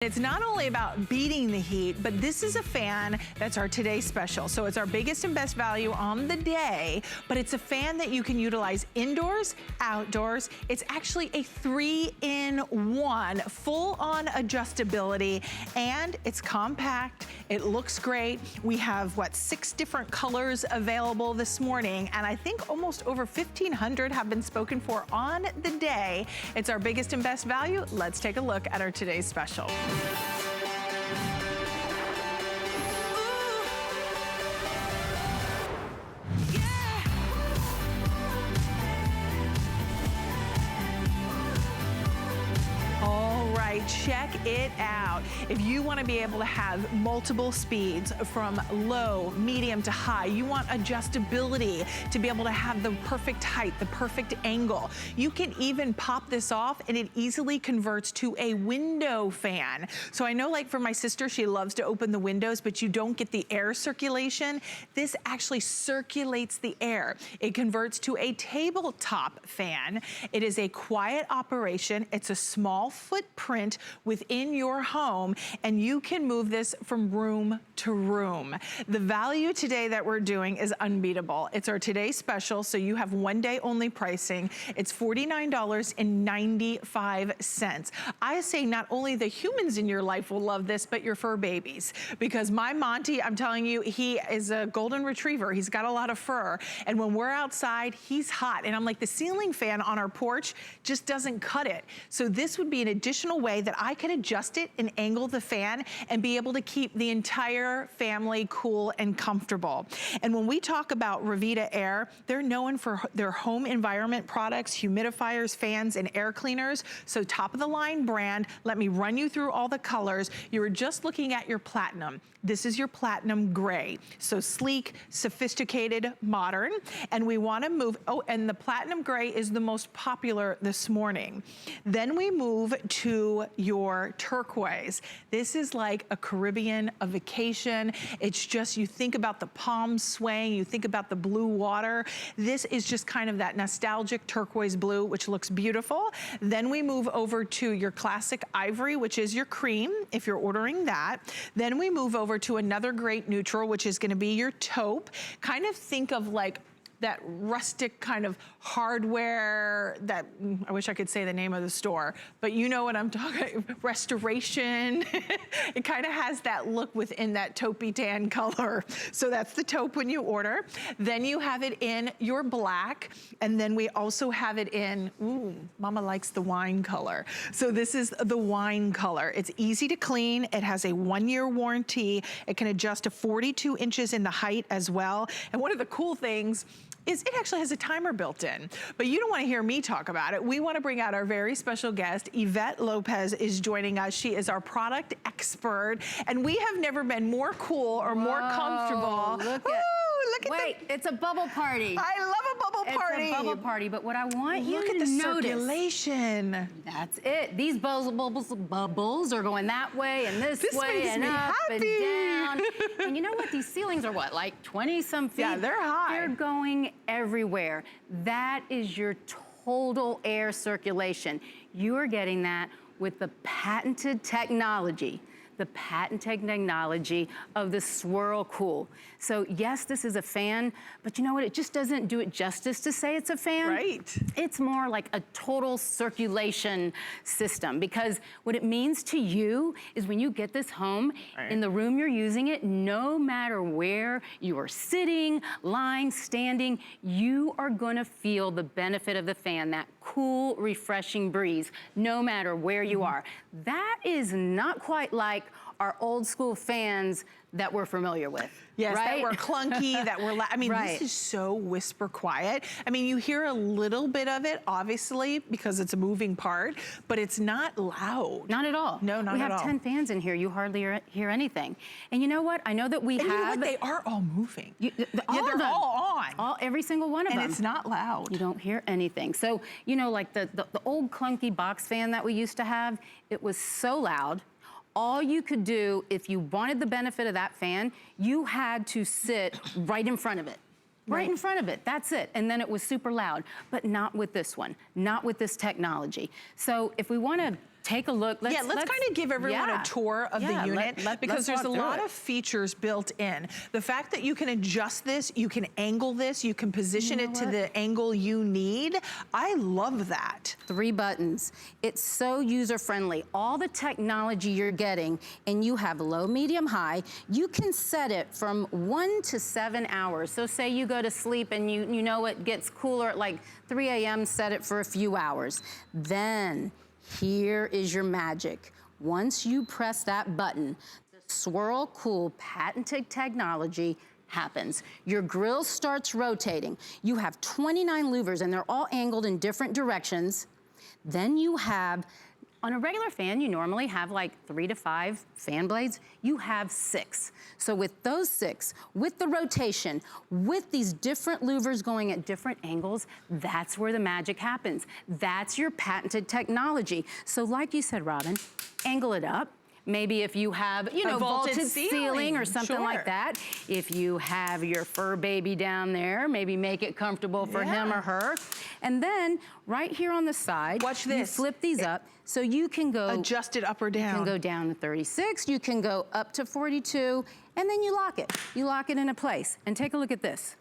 It's not only about beating the heat, but this is a fan that's our today's special. So it's our biggest and best value on the day, but it's a fan that you can utilize indoors, outdoors. It's actually a 3-in-1, full-on adjustability, and it's compact. It looks great. We have, 6 different colors available this morning, and I think almost over 1,500 have been spoken for on the day. It's our biggest and best value. Let's take a look at our today's special. Check it out. If you want to be able to have multiple speeds from low, medium to high, you want adjustability to be able to have the perfect height, the perfect angle. You can even pop this off and it easily converts to a window fan. So I know, like for my sister, she loves to open the windows, but you don't get the air circulation. This actually circulates the air. It converts to a tabletop fan. It is a quiet operation. It's a small footprint within your home, and you can move this from room to room. The value today that we're doing is unbeatable. It's our today's special, so you have one day only pricing. It's $49.95. I say not only the humans in your life will love this, but your fur babies. Because my Monty, I'm telling you, he is a golden retriever. He's got a lot of fur, and when we're outside, he's hot. And I'm like, the ceiling fan on our porch just doesn't cut it. So this would be an additional way that I can adjust it and angle the fan and be able to keep the entire family cool and comfortable. And when we talk about Revita Air, they're known for their home environment products, humidifiers, fans, and air cleaners. So top of the line brand. Let me run you through all the colors. You were just looking at your platinum. This is your platinum gray. So sleek, sophisticated, modern. And we want to move, and the platinum gray is the most popular this morning. Then we move to your turquoise. This is like a Caribbean, a vacation. It's just, you think about the palms swaying, you think about the blue water. This is just kind of that nostalgic turquoise blue, which looks beautiful. Then we move over to your classic ivory, which is your cream, if you're ordering that. Then we move over to another great neutral, which is gonna be your taupe. Kind of think of like that rustic kind of hardware that, I wish I could say the name of the store, but you know what I'm talking, restoration. It kind of has that look within that taupey tan color. So that's the taupe when you order. Then you have it in your black, and then we also have it in, ooh, mama likes the wine color. So this is the wine color. It's easy to clean. It has a 1-year warranty. It can adjust to 42 inches in the height as well. And one of the cool things is it actually has a timer built in. But you don't want to hear me talk about it. We want to bring out our very special guest. Yvette Lopez is joining us. She is our product expert, and we have never been more cool or more comfortable. Look at Wait, it's a bubble party. I love a bubble party. It's a bubble party, but what I want you to notice. Look at the circulation. That's it. These bubbles are going that way and this way and up and down. And you know what? These ceilings are what, like 20-some feet? Yeah, they're high. They're going everywhere. That is your total air circulation. You are getting that with the patented technology of the Swirl Cool. So yes, this is a fan, but you know what? It just doesn't do it justice to say it's a fan. Right. It's more like a total circulation system, because what it means to you is when you get this home, in the room you're using it, no matter where you are sitting, lying, standing, you are gonna feel the benefit of the fan, that cool, refreshing breeze, no matter where you are. That is not quite like our old school fans that we're familiar with. Yes, right? that were clunky, that were, I mean, this is so whisper quiet. I mean, you hear a little bit of it, obviously, because it's a moving part, but it's not loud. Not at all. No, not at all. We have 10 fans in here. You hardly hear anything. And you know what? I know that we have. You know what? They are all moving. They're all on. Every single one of them. And it's not loud. You don't hear anything. So, you know, like the old clunky box fan that we used to have, it was so loud. All you could do, if you wanted the benefit of that fan, you had to sit right in front of it. Right in front of it, that's it. And then it was super loud, but not with this one, not with this technology. So if we wanna take a look. Let's kind of give everyone a tour of the unit because there's a lot of features built in. The fact that you can adjust this, you can angle this, you can position it to the angle you need. I love that. 3 buttons. It's so user-friendly. All the technology you're getting, and you have low, medium, high. You can set it from 1 to 7 hours. So say you go to sleep and you know it gets cooler at like 3 a.m., set it for a few hours. Then here is your magic. Once you press that button, the Swirl Cool patented technology happens. Your grill starts rotating. You have 29 louvers and they're all angled in different directions. Then you have, on a regular fan, you normally have like 3 to 5 fan blades. You have 6. So with those 6, with the rotation, with these different louvers going at different angles, that's where the magic happens. That's your patented technology. So like you said, Robin, angle it up. Maybe if you have, you know, vaulted ceiling or something like that. If you have your fur baby down there, maybe make it comfortable for him or her. And then right here on the side, watch this. You flip these up so you can go adjust it up or down. You can go down to 36, you can go up to 42, and then you lock it. You lock it into place. And take a look at this.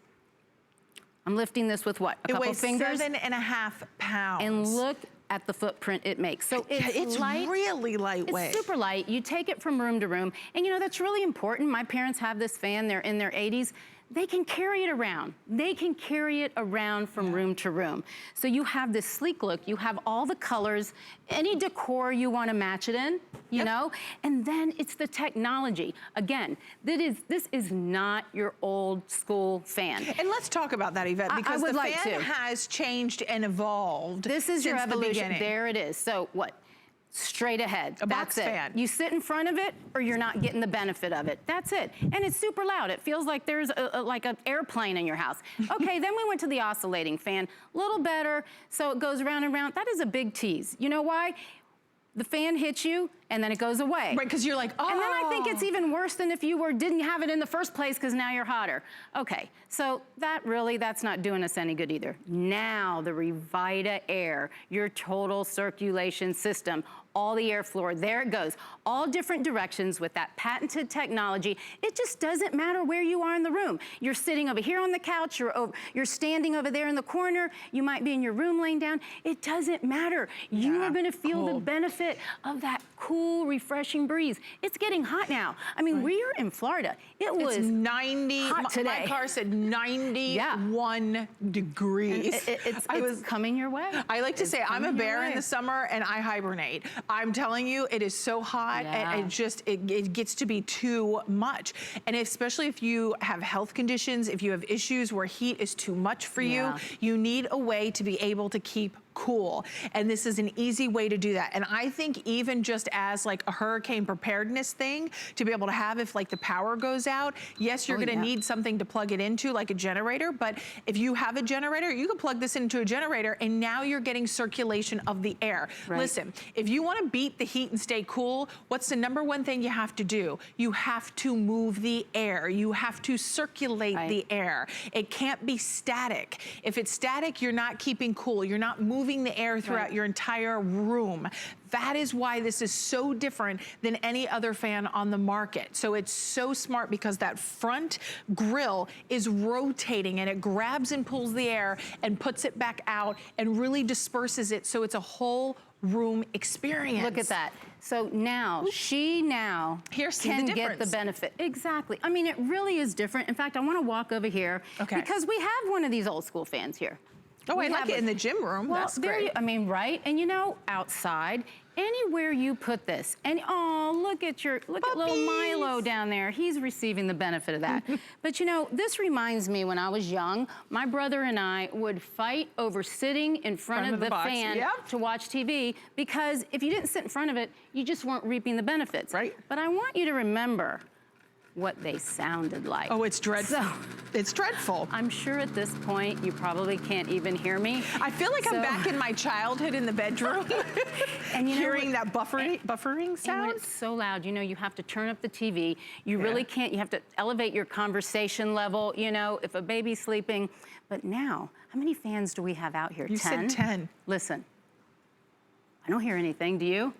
I'm lifting this with what? A couple fingers? It weighs 7.5 pounds. And look at the footprint it makes. So it's light. Really lightweight. It's super light. You take it from room to room. And you know, that's really important. My parents have this fan, they're in their 80s. They can carry it around. They can carry it around from room to room. So you have this sleek look, you have all the colors, any decor you want to match it in, you know? And then it's the technology. Again, this is not your old school fan. And let's talk about that, Yvette, because the fan has changed and evolved. This is your evolution. There it is. So what? Straight ahead. That's it. Fan. You sit in front of it or you're not getting the benefit of it. That's it. And it's super loud. It feels like there's like an airplane in your house. Okay, then we went to the oscillating fan. A little better, so it goes round and round. That is a big tease. You know why? The fan hits you and then it goes away. Right, because you're like, oh. And then I think it's even worse than if you didn't have it in the first place because now you're hotter. Okay, so that's not doing us any good either. Now the Revita Air, your total circulation system, all the airflow, there it goes. All different directions with that patented technology. It just doesn't matter where you are in the room. You're sitting over here on the couch, you're standing over there in the corner, you might be in your room laying down. It doesn't matter. You are gonna feel the benefit of that cool, refreshing breeze. It's getting hot now. I mean, we're in Florida. It was 90 hot today. My car said 91 degrees. It's coming your way. I like to say I'm a bear in the summer and I hibernate. I'm telling you, it is so hot and it gets to be too much. And especially if you have health conditions, if you have issues where heat is too much for you, you need a way to be able to keep cool. And this is an easy way to do that. And I think even just as like a hurricane preparedness thing to be able to have if like the power goes out, yes, you're gonna need something to plug it into like a generator, but if you have a generator, you can plug this into a generator and now you're getting circulation of the air. Listen, if you wanna beat the heat and stay cool, what's the #1 thing you have to do? You have to move the air. You have to circulate the air. It can't be static. If it's static, you're not keeping cool. You're not moving the air throughout your entire room. That is why this is so different than any other fan on the market. So it's so smart because that front grill is rotating and it grabs and pulls the air and puts it back out and really disperses it so it's a whole room experience. Look at that. So now, she now can get the benefit. Exactly. I mean, it really is different. In fact, I want to walk over here because we have one of these old school fans here. Oh, I like it in the gym room. Well, that's great. I mean, right? And you know, outside, anywhere you put this, and oh, look at little Milo down there. He's receiving the benefit of that. But you know, this reminds me when I was young, my brother and I would fight over sitting in front of the fan to watch TV because if you didn't sit in front of it, you just weren't reaping the benefits. Right. But I want you to remember what they sounded like. Oh, it's dreadful. So, it's dreadful. I'm sure at this point you probably can't even hear me. I feel like I'm back in my childhood in the bedroom and hearing that buffering sound. And when it's so loud, you know, you have to turn up the TV. You really can't, you have to elevate your conversation level, you know, if a baby's sleeping. But now, how many fans do we have out here? You 10? said 10. Listen, I don't hear anything, do you?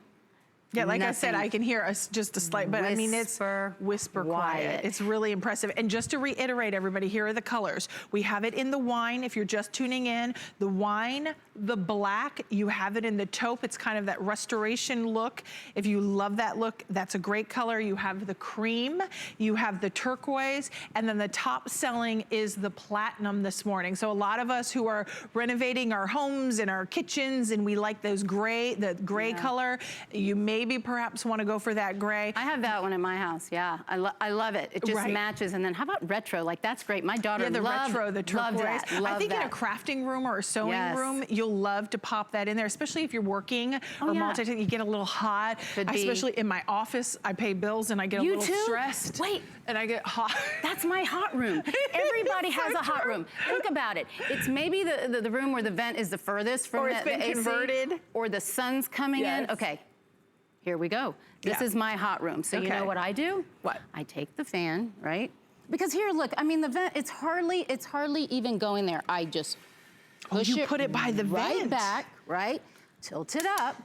Yeah, like I Nothing. said, I can hear just a slight, but I mean, it's whisper quiet. It's really impressive. And just to reiterate, everybody, here are the colors. We have it in the wine, if you're just tuning in. The wine, the black, you have it in the taupe. It's kind of that restoration look. If you love that look, that's a great color. You have the cream, you have the turquoise, and then the top selling is the platinum this morning. So a lot of us who are renovating our homes and our kitchens, and we like those gray, the gray color, you maybe perhaps want to go for that gray. I have that one in my house, yeah. I love it. It just matches. And then how about retro? Like, that's great. My daughter the retro, the turquoise. I think in a crafting room or a sewing room, you'll love to pop that in there, especially if you're working or multitasking. You get a little hot. Especially in my office, I pay bills and I get a little stressed. Wait. And I get hot. That's my hot room. Everybody has a hot room. Think about it. It's maybe the room where the vent is the furthest from the AC, converted. or the sun's coming in. Okay. Here we go. This is my hot room. So you know what I do? What? I take the fan, right? Because here, look, I mean, the vent, it's hardly even going there. I just push it put it by the right vent. back, right? Tilt it up.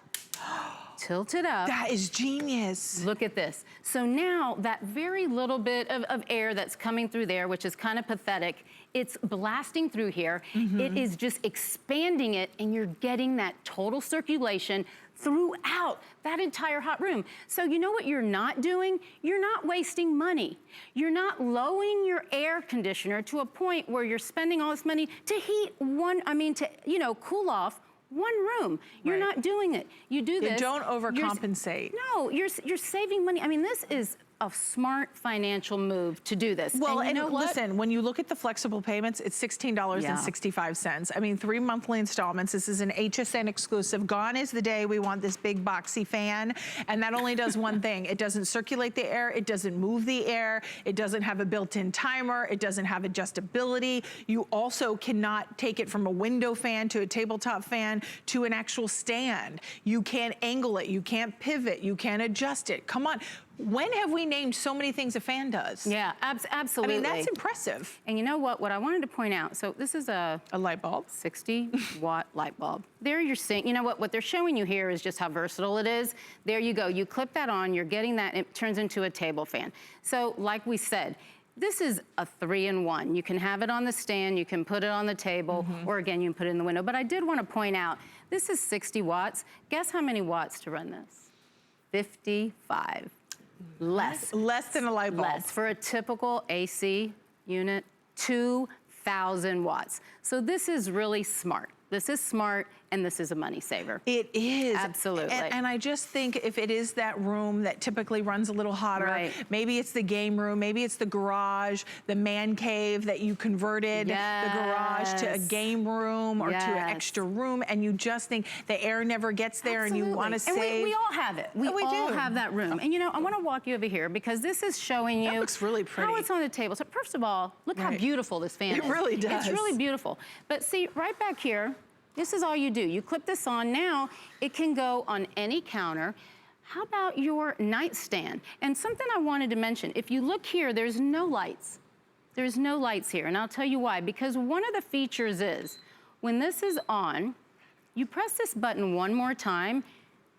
Tilt it up. That is genius. Look at this. So now that very little bit of air that's coming through there, which is kind of pathetic, it's blasting through here. It is just expanding it, and you're getting that total circulation throughout that entire hot room. So you know what you're not doing? You're not wasting money. You're not lowering your air conditioner to a point where you're spending all this money to heat cool off one room. You're not doing it. You do this. You don't overcompensate. You're saving money. I mean, this is a smart financial move to do this. Well, and listen, when you look at the flexible payments, it's $16.65. I mean, 3 monthly installments. This is an HSN exclusive. Gone is the day we want this big boxy fan. And that only does one thing. It doesn't circulate the air. It doesn't move the air. It doesn't have a built-in timer. It doesn't have adjustability. You also cannot take it from a window fan to a tabletop fan to an actual stand. You can't angle it. You can't pivot. You can't adjust it. Come on. When have we named so many things a fan does? Yeah, absolutely. I mean, that's impressive. And you know what I wanted to point out, so this is a light bulb, 60-watt light bulb. There you're seeing, you know what they're showing you here is just how versatile it is. There you go, you clip that on, you're getting that, it turns into a table fan. So like we said, this is a 3-in-1. You can have it on the stand, you can put it on the table, or again, you can put it in the window. But I did want to point out, this is 60 watts. Guess how many watts to run this? 55. Less than a light bulb. Less. For a typical AC unit, 2,000 watts. So this is really smart. This is smart, and this is a money saver. It is. Absolutely. And I just think if it is that room that typically runs a little hotter, maybe it's the game room, maybe it's the garage, the man cave that you converted the garage to a game room or to an extra room, and you just think the air never gets there and you want to save. And we all have it. We all have that room. And you know, I want to walk you over here because this is showing you looks really pretty. How it's on the table. So first of all, look how beautiful this fan is. It really does. It's really beautiful. But see, right back here, this is all you do. You clip this on. Now, it can go on any counter. How about your nightstand? And something I wanted to mention, if you look here, there's no lights. There's no lights here, and I'll tell you why. Because one of the features is, when this is on, you press this button one more time,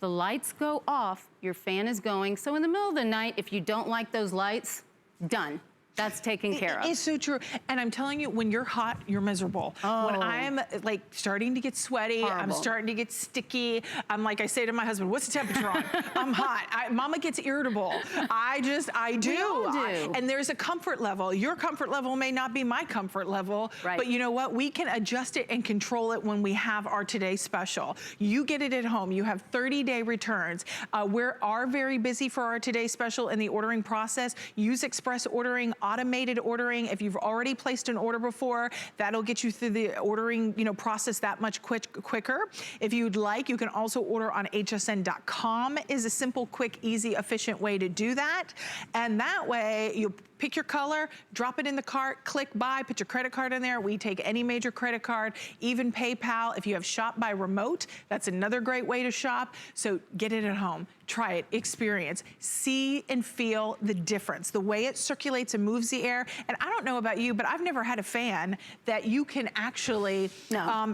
the lights go off, your fan is going. So in the middle of the night, if you don't like those lights, done. That's taken care of. It's so true. And I'm telling you, when you're hot, you're miserable. When I'm like starting to get sweaty, I'm starting to get sticky. I'm like, I say to my husband, what's the temperature on? I'm hot. Mama gets irritable. I do. We all do. And there's a comfort level. Your comfort level may not be my comfort level, but you know what? We can adjust it and control it when we have our Today Special. You get it at home. You have 30-day returns. We are very busy for our Today Special in the ordering process. Use express ordering, automated ordering. If you've already placed an order before, that'll get you through the ordering, process that much quicker. If you'd like, you can also order on hsn.com. Is a simple, quick, easy, efficient way to do that. And that way, you pick your color, drop it in the cart, click buy, put your credit card in there. We take any major credit card, even PayPal. If you have shop by remote, that's another great way to shop. So get it at home. try it, experience, see and feel the difference, the way it circulates and moves the air. And I don't know about you, but I've never had a fan that you can actually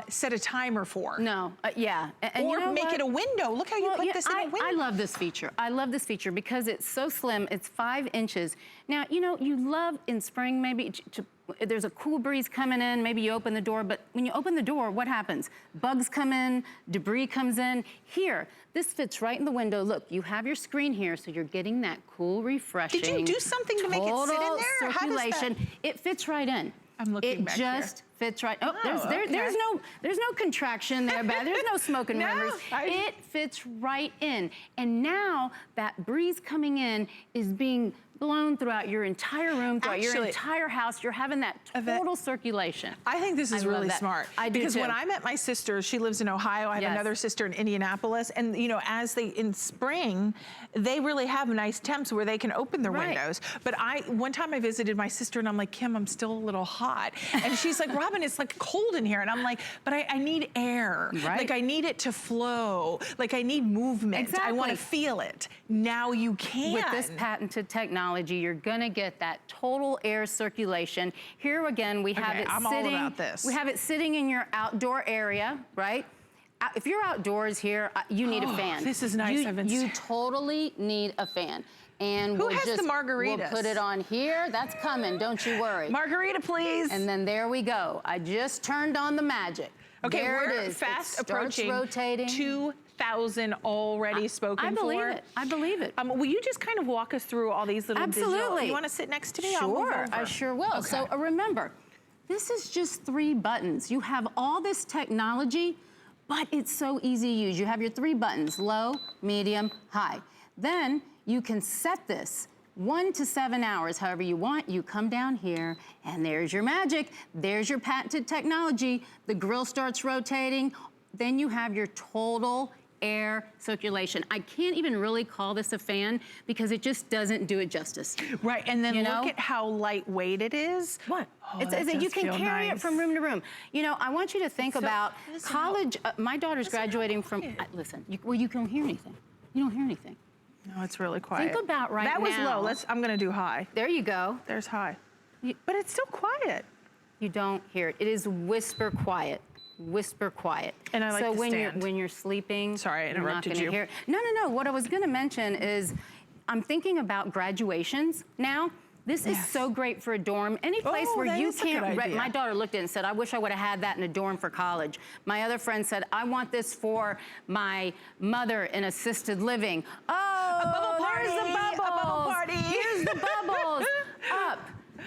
set a timer for. No, yeah. And or you know make it a window. Look how you put this in a window. I love this feature. I love this feature because it's so slim. It's 5 inches. Now, you know, you love in spring maybe there's a cool breeze coming in, maybe you open the door, but when you open the door, what happens? Bugs come in, debris comes in. Here, this fits right in the window. Look, you have your screen here, so you're getting that cool, refreshing. Did you do something to make it sit in there? Circulation. It fits right in. I'm looking back here. It just fits right. Oh, there's no contraction there, Beth. There's no smoke and mirrors. It fits right in. And now that breeze coming in is being blown throughout your entire room, throughout your entire house. You're having that total circulation. I think this is really smart. I do because too. when I met my sister, she lives in Ohio. I have another sister in Indianapolis. And you know, in spring, they really have nice temps where they can open their windows. But one time I visited my sister and I'm like, Kim, I'm still a little hot. And she's like, Robin, it's like cold in here. And I'm like, but I need air. Like I need it to flow. Like I need movement. I want to feel it. Now you can. With this patented technology, you're gonna get that total air circulation. Here again, we have it sitting. All about this. We have it sitting in your outdoor area, right? If you're outdoors here, you need a fan. This is nice. You totally need a fan. And who has the margaritas? We'll put it on here. That's coming, don't you worry. Margarita, please. And then there we go. I just turned on the magic. Okay, there we're it is. fast approaching. Rotating. 2,000 already spoken for. I believe it. I believe it. Will you just kind of walk us through all these little digital? You want to sit next to me? Sure, I sure will. Okay. So remember, this is just 3 buttons. You have all this technology, but it's so easy to use. You have your 3 buttons, low, medium, high. Then you can set this 1 to 7 hours, however you want. You come down here, and there's your magic. There's your patented technology. The grill starts rotating. Then you have your total air circulation. I can't even really call this a fan because it just doesn't do it justice. Right, and then look at how lightweight it is. What? Oh, you can carry it from room to room. You know, I want you to think about college. My daughter's graduating from, listen, you don't hear anything. You don't hear anything. No, it's really quiet. Think about now. That was low. I'm gonna do high. There you go. There's high. But it's still quiet. You don't hear it. It is whisper quiet. Whisper quiet. And I like so the when you're sleeping, sorry, I interrupted you. Hear. No. What I was going to mention is I'm thinking about graduations now. This is so great for a dorm. Any place where you can't. My daughter looked at it and said, I wish I would have had that in a dorm for college. My other friend said, I want this for my mother in assisted living. Oh, a bubble party. There's the bubbles. A bubble party. Here's the bubbles. Up,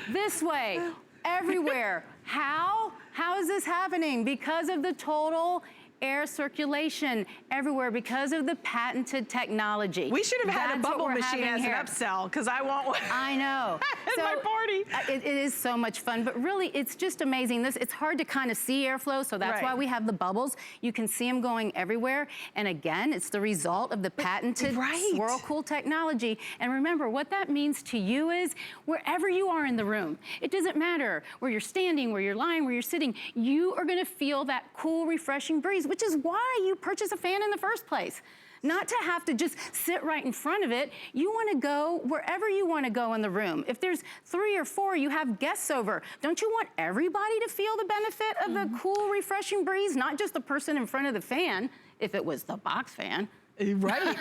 this way, everywhere. How is this happening? Because of the total air circulation everywhere, because of the patented technology. We should have had a bubble machine as an upsell, because I want one. I know. At my party. It is so much fun, but really it's just amazing. It's hard to kind of see airflow, so that's why we have the bubbles. You can see them going everywhere. And again, it's the result of the patented Whirlpool technology. And remember, what that means to you is wherever you are in the room, it doesn't matter where you're standing, where you're lying, where you're sitting, you are gonna feel that cool, refreshing breeze, which is why you purchase a fan in the first place. Not to have to just sit right in front of it. You want to go wherever you want to go in the room. If there's 3 or 4, you have guests over. Don't you want everybody to feel the benefit of the cool, refreshing breeze? Not just the person in front of the fan, if it was the box fan. Right.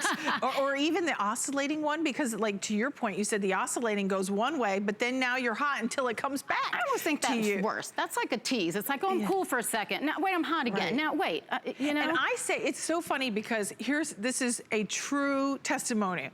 or even the oscillating one, because like to your point, you said the oscillating goes one way, but then now you're hot until it comes back. I almost think that's worse. That's like a tease. It's like, oh, I'm cool for a second. Now, wait, I'm hot again. Now, wait, you know? And I say, it's so funny because this is a true testimony.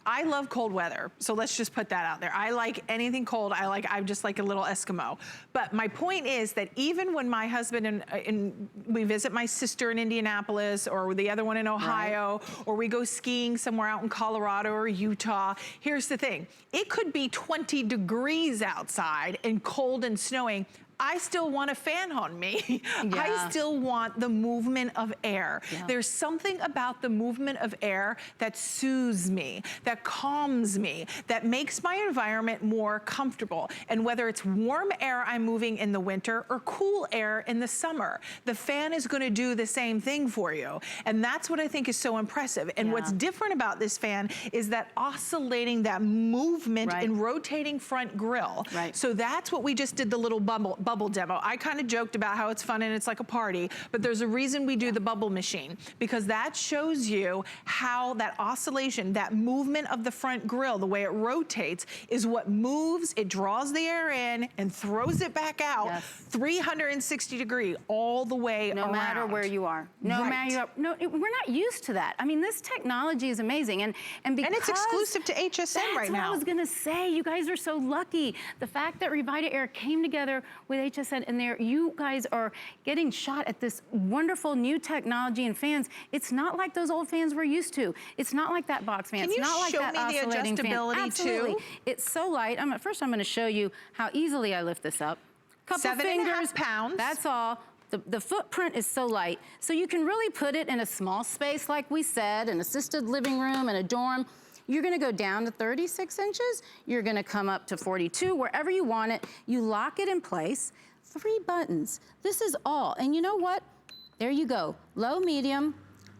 I love cold weather, so let's just put that out there. I like anything cold. I'm just like a little Eskimo. But my point is that even when my husband and we visit my sister in Indianapolis or the other one in Ohio, or we go skiing somewhere out in Colorado or Utah. Here's the thing, it could be 20 degrees outside and cold and snowing. I still want a fan on me. Yeah. I still want the movement of air. Yeah. There's something about the movement of air that soothes me, that calms me, that makes my environment more comfortable. And whether it's warm air I'm moving in the winter or cool air in the summer, the fan is gonna do the same thing for you. And that's what I think is so impressive. And what's different about this fan is that oscillating, that movement and rotating front grille. So that's what we just did, the little bubble demo. I kind of joked about how it's fun and it's like a party, but there's a reason we do the bubble machine, because that shows you how that oscillation, that movement of the front grille, the way it rotates, is what moves, it draws the air in and throws it back out 360 degree all the way around. No matter where you are. No matter you are. No, we're not used to that. I mean, this technology is amazing. And because it's exclusive to HSN right now. That's what I was gonna say. You guys are so lucky. The fact that Revita Air came together with HSN and you guys are getting shot at this wonderful new technology and fans. It's not like those old fans we're used to. It's not like that box fan. Can it's you not like show that me the oscillating adjustability fan. Absolutely. too? It's so light. First I'm gonna show you how easily I lift this up. Couple 7.5 pounds. That's all. The footprint is so light, so you can really put it in a small space, like we said, an assisted living room, in a dorm. You're gonna go down to 36 inches, you're gonna come up to 42, wherever you want it. You lock it in place. 3 buttons. This is all, and you know what? There you go. Low, medium,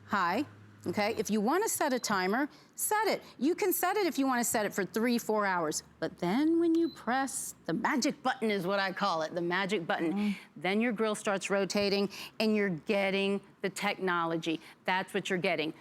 high. Okay, if you want to set a timer, set it. You can set it if you want to set it for 3-4 hours. But then when you press the magic button, is what I call it, the magic button, then your grill starts rotating and you're getting the technology. That's what you're getting.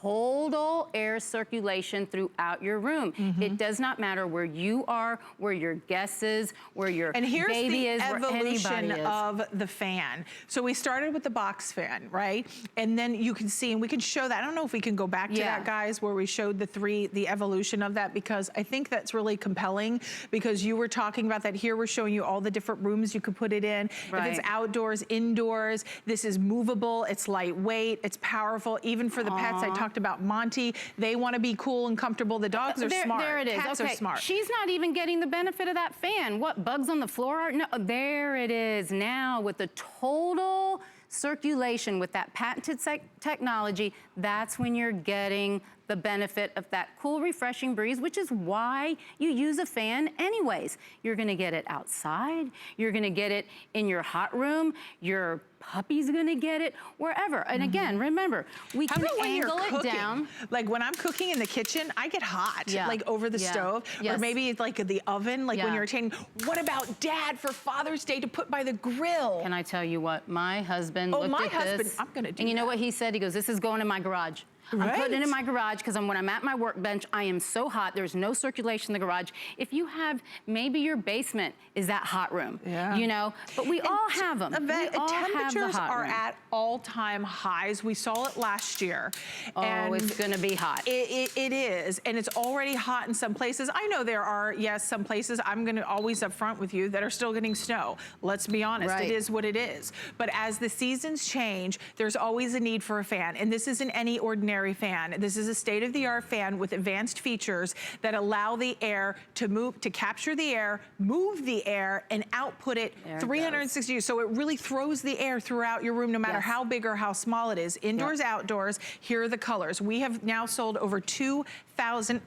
Total air circulation throughout your room. It does not matter where you are, where your guest is, where your baby is, where anybody is. And here's the evolution of the fan. So we started with the box fan, right? And then you can see, and we can show that. I don't know if we can go back to that, guys, where we showed the evolution of that, because I think that's really compelling, because you were talking about that. Here we're showing you all the different rooms you could put it in. If it's outdoors, indoors, this is movable, it's lightweight, it's powerful, even for the pets. I talked about Monty. They want to be cool and comfortable. The dogs are smart. There it is. Cats are smart. She's not even getting the benefit of that fan. What, bugs on the floor are? No, there it is now with the total circulation, with that patented technology. That's when you're getting the benefit of that cool, refreshing breeze, which is why you use a fan anyways. You're gonna get it outside, you're gonna get it in your hot room, your puppy's gonna get it wherever. And again, remember, we can angle it down. Like when I'm cooking in the kitchen, I get hot, like over the stove, or maybe it's like the oven, like when you're entertaining. What about Dad for Father's Day to put by the grill? Can I tell you what? My husband looked at this. I'm gonna do and you know what he said? He goes, this is going in my garage. I'm putting it in my garage because when I'm at my workbench, I am so hot. There's no circulation in the garage. If you have, maybe your basement is that hot room, you know, but we all have them. Temperatures are at all-time highs. We saw it last year. And it's gonna be hot. It is, and it's already hot in some places. I know there are, some places, I'm gonna always upfront with you, that are still getting snow. Let's be honest, it is what it is. But as the seasons change, there's always a need for a fan, and this isn't any ordinary fan. This is a state-of-the-art fan with advanced features that allow the air to move, to capture the air, move the air, and output it 360 degrees. So it really throws the air throughout your room, no matter how big or how small it is. Indoors, outdoors, here are the colors. We have now sold over 2,000,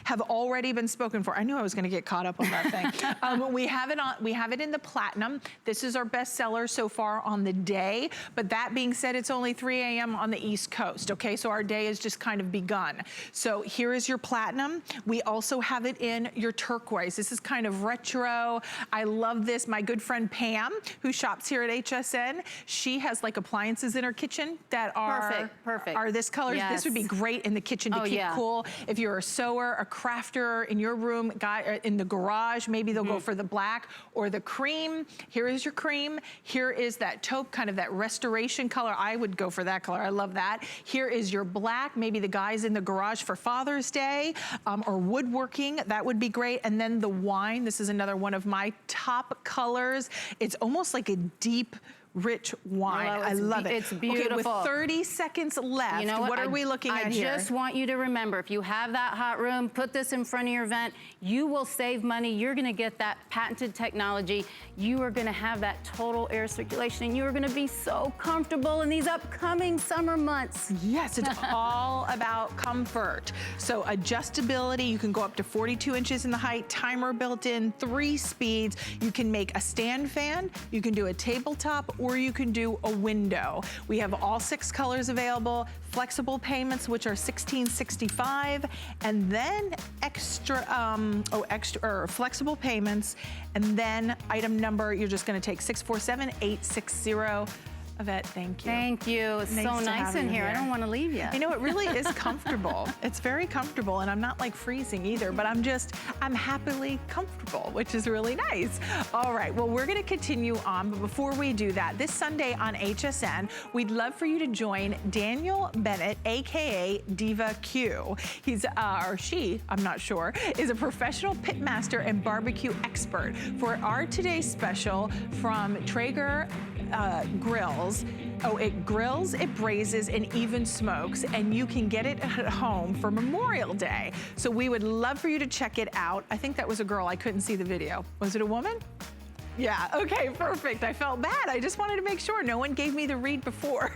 have already been spoken for. I knew I was gonna get caught up on that thing. We have it in the platinum. This is our best seller so far on the day. But that being said, it's only 3 a.m. on the East Coast, okay? So our day has just kind of begun. So here is your platinum. We also have it in your turquoise. This is kind of retro. I love this. My good friend Pam, who shops here at HSN, she has like appliances in her kitchen that are are this color. This would be great in the kitchen to keep cool. If you're a sewer, a crafter in your room, in the garage, maybe they'll go for the black or the cream. Here is your cream. Here is that taupe, kind of that restoration color. I would go for that color. I love that. Here is your black, maybe the guys in the garage for Father's Day, or woodworking, that would be great. And then the wine, this is another one of my top colors. It's almost like a deep rich wine. Oh, I love it. It's beautiful. Okay, with 30 seconds left, you know what are we looking at here? I just want you to remember, if you have that hot room, put this in front of your vent, you will save money. You're gonna get that patented technology. You are gonna have that total air circulation, and you are gonna be so comfortable in these upcoming summer months. Yes, it's all about comfort. So adjustability, you can go up to 42 inches in the height, timer built in, 3 speeds. You can make a stand fan, you can do a tabletop, or you can do a window. We have all 6 colors available, flexible payments, which are $16.65, and then flexible payments, and then item number, you're just gonna take 647860. Yvette, thank you. Thank you. It's so nice in here. I don't want to leave you. You know, it really is comfortable. It's very comfortable, and I'm not like freezing either, but I'm happily comfortable, which is really nice. All right, well, we're gonna continue on, but before we do that, this Sunday on HSN, we'd love for you to join Daniel Bennett, AKA Diva Q. He's, or she, I'm not sure, is a professional pit master and barbecue expert for our today's special from Traeger Grills. Oh, it grills, it braises, and even smokes, and you can get it at home for Memorial Day. So we would love for you to check it out. I think that was a girl. I couldn't see the video. Was it a woman? Yeah, okay, perfect. I felt bad. I just wanted to make sure. No one gave me the read before.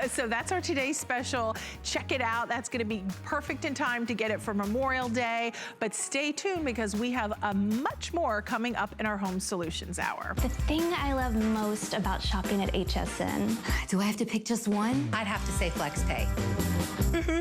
So that's our today's special. Check it out. That's gonna be perfect in time to get it for Memorial Day. But stay tuned because we have much more coming up in our Home Solutions Hour. The thing I love most about shopping at HSN. Do I have to pick just one? I'd have to say FlexPay.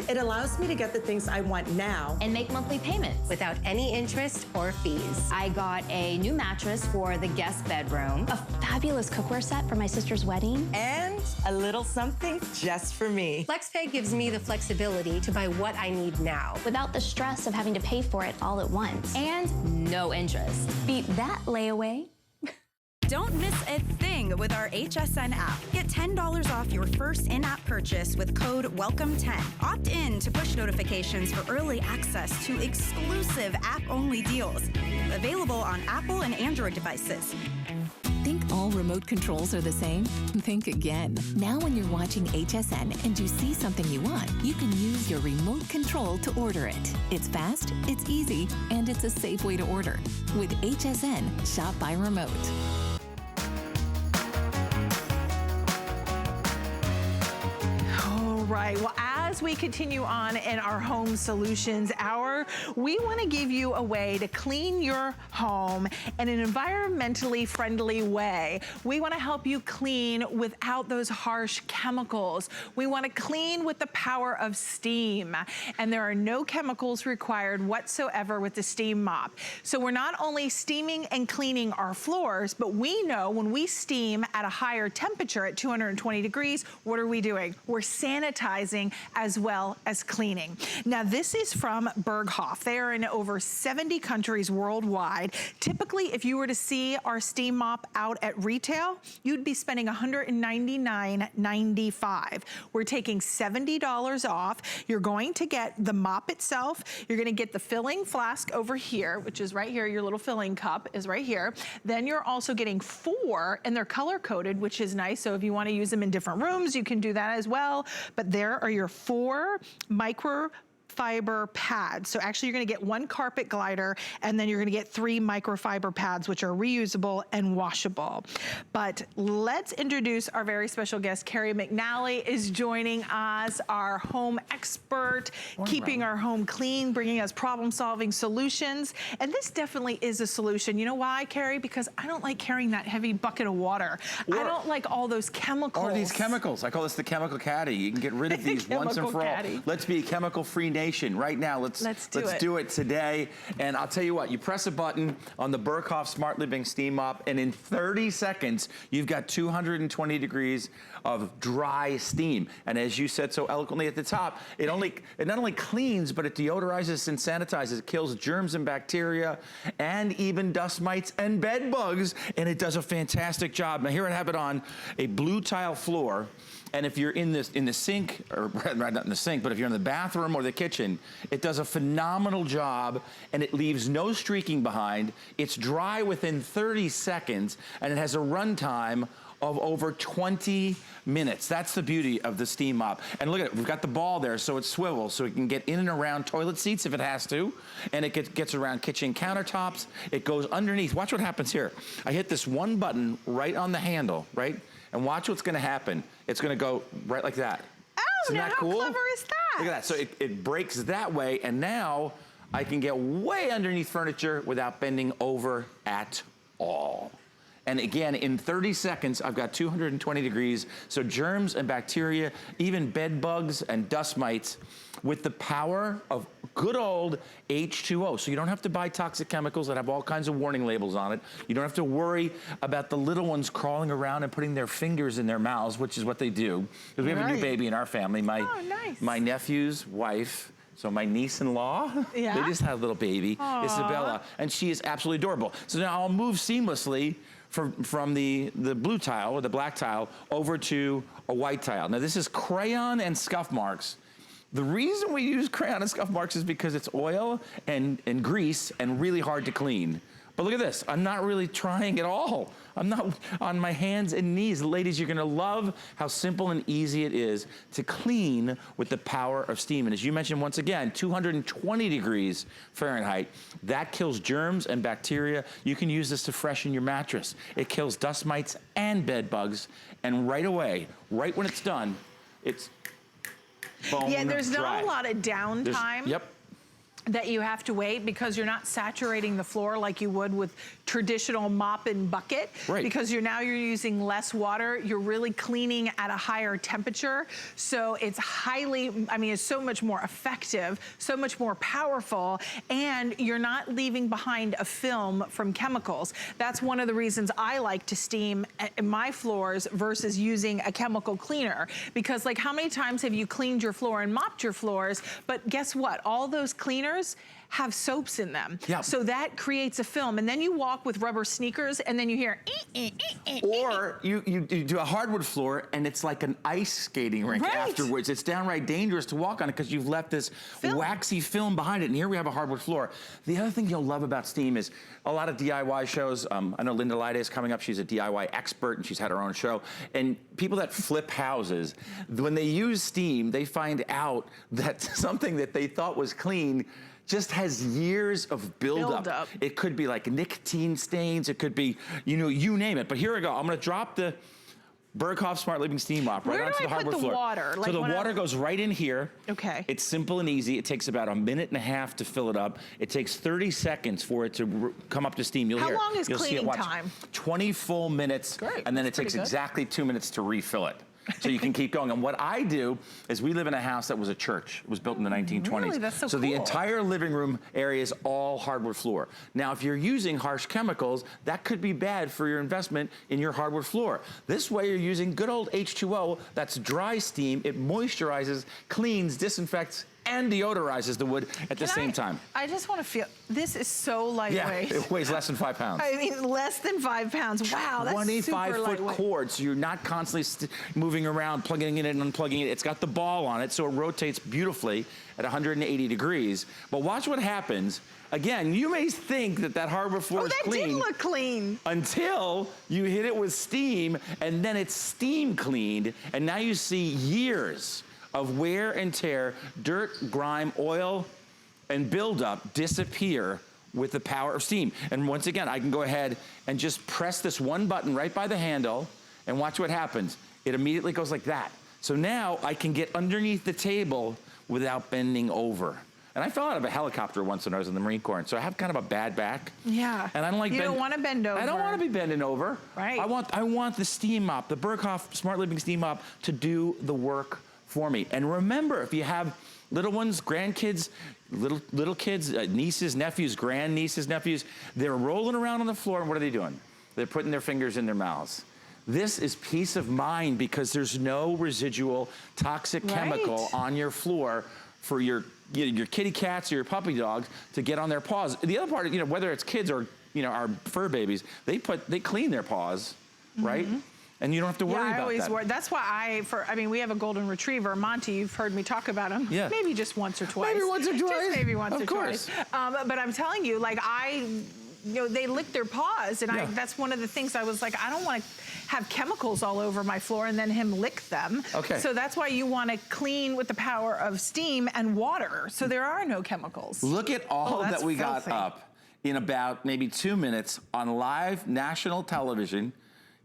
It allows me to get the things I want now And make monthly payments. Without any interest or fees. I got a new mattress for the guest bedroom, a fabulous cookware set for my sister's wedding, and a little something just for me. FlexPay gives me the flexibility to buy what I need now. without the stress of having to pay for it all at once. And no interest. Beat that layaway. Don't miss a thing with our HSN app. Get $10 off your first in-app purchase with code WELCOME10. Opt in to push notifications for early access to exclusive app-only deals. Available on Apple and Android devices. Think all remote controls are the same? Think again. Now when you're watching HSN and you see something you want, you can use your remote control to order it. It's fast, it's easy, and it's a safe way to order. With HSN, shop by remote. Right, well, as we continue on in our Home Solutions Hour, we want to give you a way to clean your home in an environmentally friendly way. We want to help you clean without those harsh chemicals. We want to clean with the power of steam, and there are no chemicals required whatsoever with the steam mop. So we're not only steaming and cleaning our floors, but we know when we steam at a higher temperature at 220 degrees, what are we doing? We're sanitizing as well as cleaning. Now this is from Berghoff. They are in over 70 countries worldwide. Typically, if you were to see our steam mop out at retail, you'd be spending $199.95. We're taking $70 off. You're going to get the mop itself. You're gonna get the filling flask over here, which is right here. Your little filling cup is right here. Then you're also getting 4, and they're color coded, which is nice. So if you wanna use them in different rooms, you can do that as well. But there are your 4 microfiber pads. So actually you're gonna get 1 carpet glider, and then you're gonna get 3 microfiber pads, which are reusable and washable. But let's introduce our very special guest. Carrie McNally is joining us, our home expert, keeping our home clean, bringing us problem-solving solutions. And this definitely is a solution. You know why, Carrie? Because I don't like carrying that heavy bucket of water. I don't like all those chemicals. Or these chemicals. I call this the chemical caddy. You can get rid of these once and for all. Let's be a chemical-free nation right now. Let's do it today. And I'll tell you what, you press a button on the Berghoff Smart Living Steam Mop, and in 30 seconds, you've got 220 degrees of dry steam. And as you said so eloquently at the top, it not only cleans, but it deodorizes and sanitizes. It kills germs and bacteria, and even dust mites and bed bugs. And it does a fantastic job. Now here I have it on a blue tile floor. And if you're in the sink, or not in the sink, but if you're in the bathroom or the kitchen, it does a phenomenal job, and it leaves no streaking behind. It's dry within 30 seconds, and it has a runtime of over 20 minutes. That's the beauty of the steam mop. And look at it, we've got the ball there so it swivels, so it can get in and around toilet seats if it has to, and it gets around kitchen countertops. It goes underneath. Watch what happens here. I hit this one button right on the handle, right? And watch what's gonna happen. It's gonna go right like that. Oh, Isn't now that cool? how clever is that? Look at that, so it breaks that way, and now I can get way underneath furniture without bending over at all. And again, in 30 seconds, I've got 220 degrees, so germs and bacteria, even bed bugs and dust mites, with the power of good old H2O. So you don't have to buy toxic chemicals that have all kinds of warning labels on it. You don't have to worry about the little ones crawling around and putting their fingers in their mouths, which is what they do. Because we have a new baby in our family. My nephew's wife, so my niece-in-law, they just had a little baby, Isabella, and she is absolutely adorable. So now I'll move seamlessly from the blue tile or the black tile over to a white tile. Now this is crayon and scuff marks. The reason we use crayon and scuff marks is because it's oil and grease and really hard to clean. But look at this, I'm not really trying at all. I'm not on my hands and knees. Ladies, you're gonna love how simple and easy it is to clean with the power of steam. And as you mentioned, once again, 220 degrees Fahrenheit, that kills germs and bacteria. You can use this to freshen your mattress. It kills dust mites and bed bugs. And right away, right when it's done, it's bone dry. Yeah, there's not a lot of downtime. Yep. That you have to wait because you're not saturating the floor like you would with traditional mop and bucket. Right. Because you're using less water. You're really cleaning at a higher temperature. So it's it's so much more effective, so much more powerful, and you're not leaving behind a film from chemicals. That's one of the reasons I like to steam my floors versus using a chemical cleaner. Because like, how many times have you cleaned your floor and mopped your floors, but guess what? All those cleaners have soaps in them. Yeah. So that creates a film, and then you walk with rubber sneakers and then you hear or you do a hardwood floor and it's like an ice skating rink afterwards. It's downright dangerous to walk on it because you've left this waxy film behind it, and here we have a hardwood floor. The other thing you'll love about steam is a lot of DIY shows. I know Linda Lyde is coming up. She's a DIY expert and she's had her own show. And people that flip houses, when they use steam, they find out that something that they thought was clean just has years of buildup. It could be like nicotine stains. It could be, you name it. But here we go. I'm gonna drop the Berghoff Smart Living Steam Mop right onto the hardwood floor. Water? So the water goes right in here. Okay. It's simple and easy. It takes about 1.5 minutes to fill it up. It takes 30 seconds for it to come up to steam. You'll hear. How long is cleaning time? 20 full minutes. Great. And then it takes exactly 2 minutes to refill it. So you can keep going. And what I do is we live in a house that was a church. It was built in the 1920s. Really? That's so cool. The entire living room area is all hardwood floor. Now, if you're using harsh chemicals, that could be bad for your investment in your hardwood floor. This way, you're using good old H2O. That's dry steam. It moisturizes, cleans, disinfects, and deodorizes the wood at the same time. I just want to feel, this is so lightweight. Yeah, it weighs less than 5 pounds. I mean, less than 5 pounds. Wow, that's 25-foot cord, so you're not constantly moving around, plugging it in and unplugging it. It's got the ball on it, so it rotates beautifully at 180 degrees. But watch what happens. Again, you may think that hardwood floor is clean. That did look clean. Until you hit it with steam, and then it's steam cleaned, and now you see years of wear and tear, dirt, grime, oil, and buildup disappear with the power of steam. And once again, I can go ahead and just press this one button right by the handle, and watch what happens. It immediately goes like that. So now I can get underneath the table without bending over. And I fell out of a helicopter once when I was in the Marine Corps, and so I have kind of a bad back. Yeah. And I don't like You don't want to bend over. I don't want to be bending over. Right. I want the steam mop, the Berghoff Smart Living Steam Mop, to do the work for me. And remember, if you have little ones, grandkids, little kids, nieces, nephews, grandnieces, nephews, they're rolling around on the floor, and what are they doing? They're putting their fingers in their mouths. This is peace of mind because there's no residual toxic chemical on your floor for your kitty cats or your puppy dogs to get on their paws. The other part, whether it's kids or our fur babies, they clean their paws, right? And you don't have to worry about that. Yeah, I always worry. That's why we have a golden retriever, Monty. You've heard me talk about him. Yeah. Maybe just once or twice. Maybe once or twice. Just maybe once or twice. But I'm telling you, like you know, they lick their paws, and that's one of the things I was like, I don't want to have chemicals all over my floor and then him lick them. Okay. So that's why you want to clean with the power of steam and water, so there are no chemicals. Look at all that we filthy. got up in about maybe 2 minutes on live national television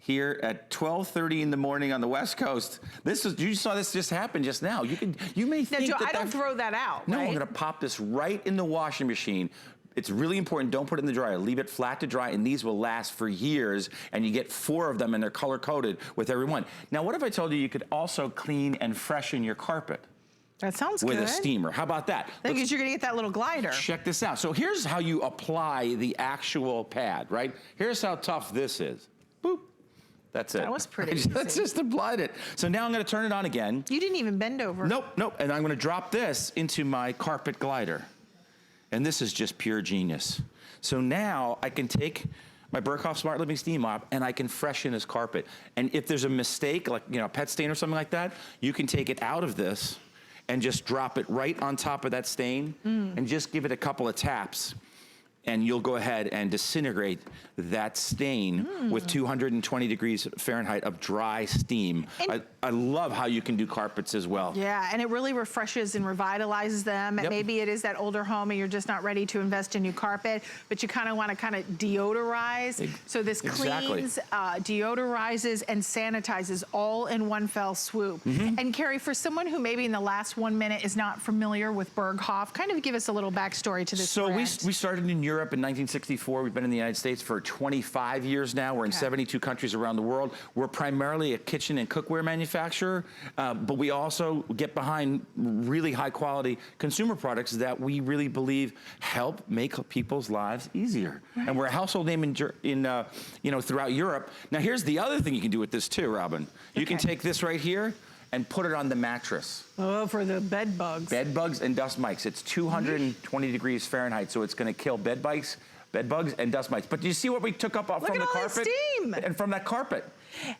here at 12:30 in the morning on the West Coast. You saw this just happen just now. You may think Joe, that I don't throw that out. No, right? I'm gonna pop this right in the washing machine. It's really important, don't put it in the dryer. Leave it flat to dry, and these will last for years, and you get 4 of them, and they're color-coded with every one. Now, what if I told you you could also clean and freshen your carpet? That sounds with good. a steamer. How about that? Because you're gonna get that little glider. Check this out. So here's how you apply the actual pad, right? Here's how tough this is. Boop. That's it. That was pretty easy. I just applied it. So now I'm gonna turn it on again. You didn't even bend over. Nope. And I'm gonna drop this into my carpet glider. And this is just pure genius. So now I can take my Berghoff Smart Living Steam Mop and I can freshen this carpet. And if there's a mistake, like a pet stain or something like that, you can take it out of this and just drop it right on top of that stain and just give it a couple of taps. And you'll go ahead and disintegrate that stain with 220 degrees Fahrenheit of dry steam. I love how you can do carpets as well. Yeah, and it really refreshes and revitalizes them. And maybe it is that older home and you're just not ready to invest in new carpet, but you kind of want to deodorize. So this cleans, deodorizes, and sanitizes all in one fell swoop. And Carrie, for someone who maybe in the last 1 minute is not familiar with Berghoff, kind of give us a little backstory to this brand. So we started in Europe in 1964. We've been in the United States for 25 years now. We're in 72 countries around the world. We're primarily a kitchen and cookware manufacturer, but we also get behind really high quality consumer products that we really believe help make people's lives easier. And we're a household name in throughout Europe. Now here's the other thing you can do with this too, Robin. You can take this right here and put it on the mattress. Oh, for the bed bugs. Bed bugs and dust mites. It's 220 degrees Fahrenheit, so it's gonna kill bed bugs and dust mites. But do you see what we took up from the carpet? Look at all that steam. And from that carpet.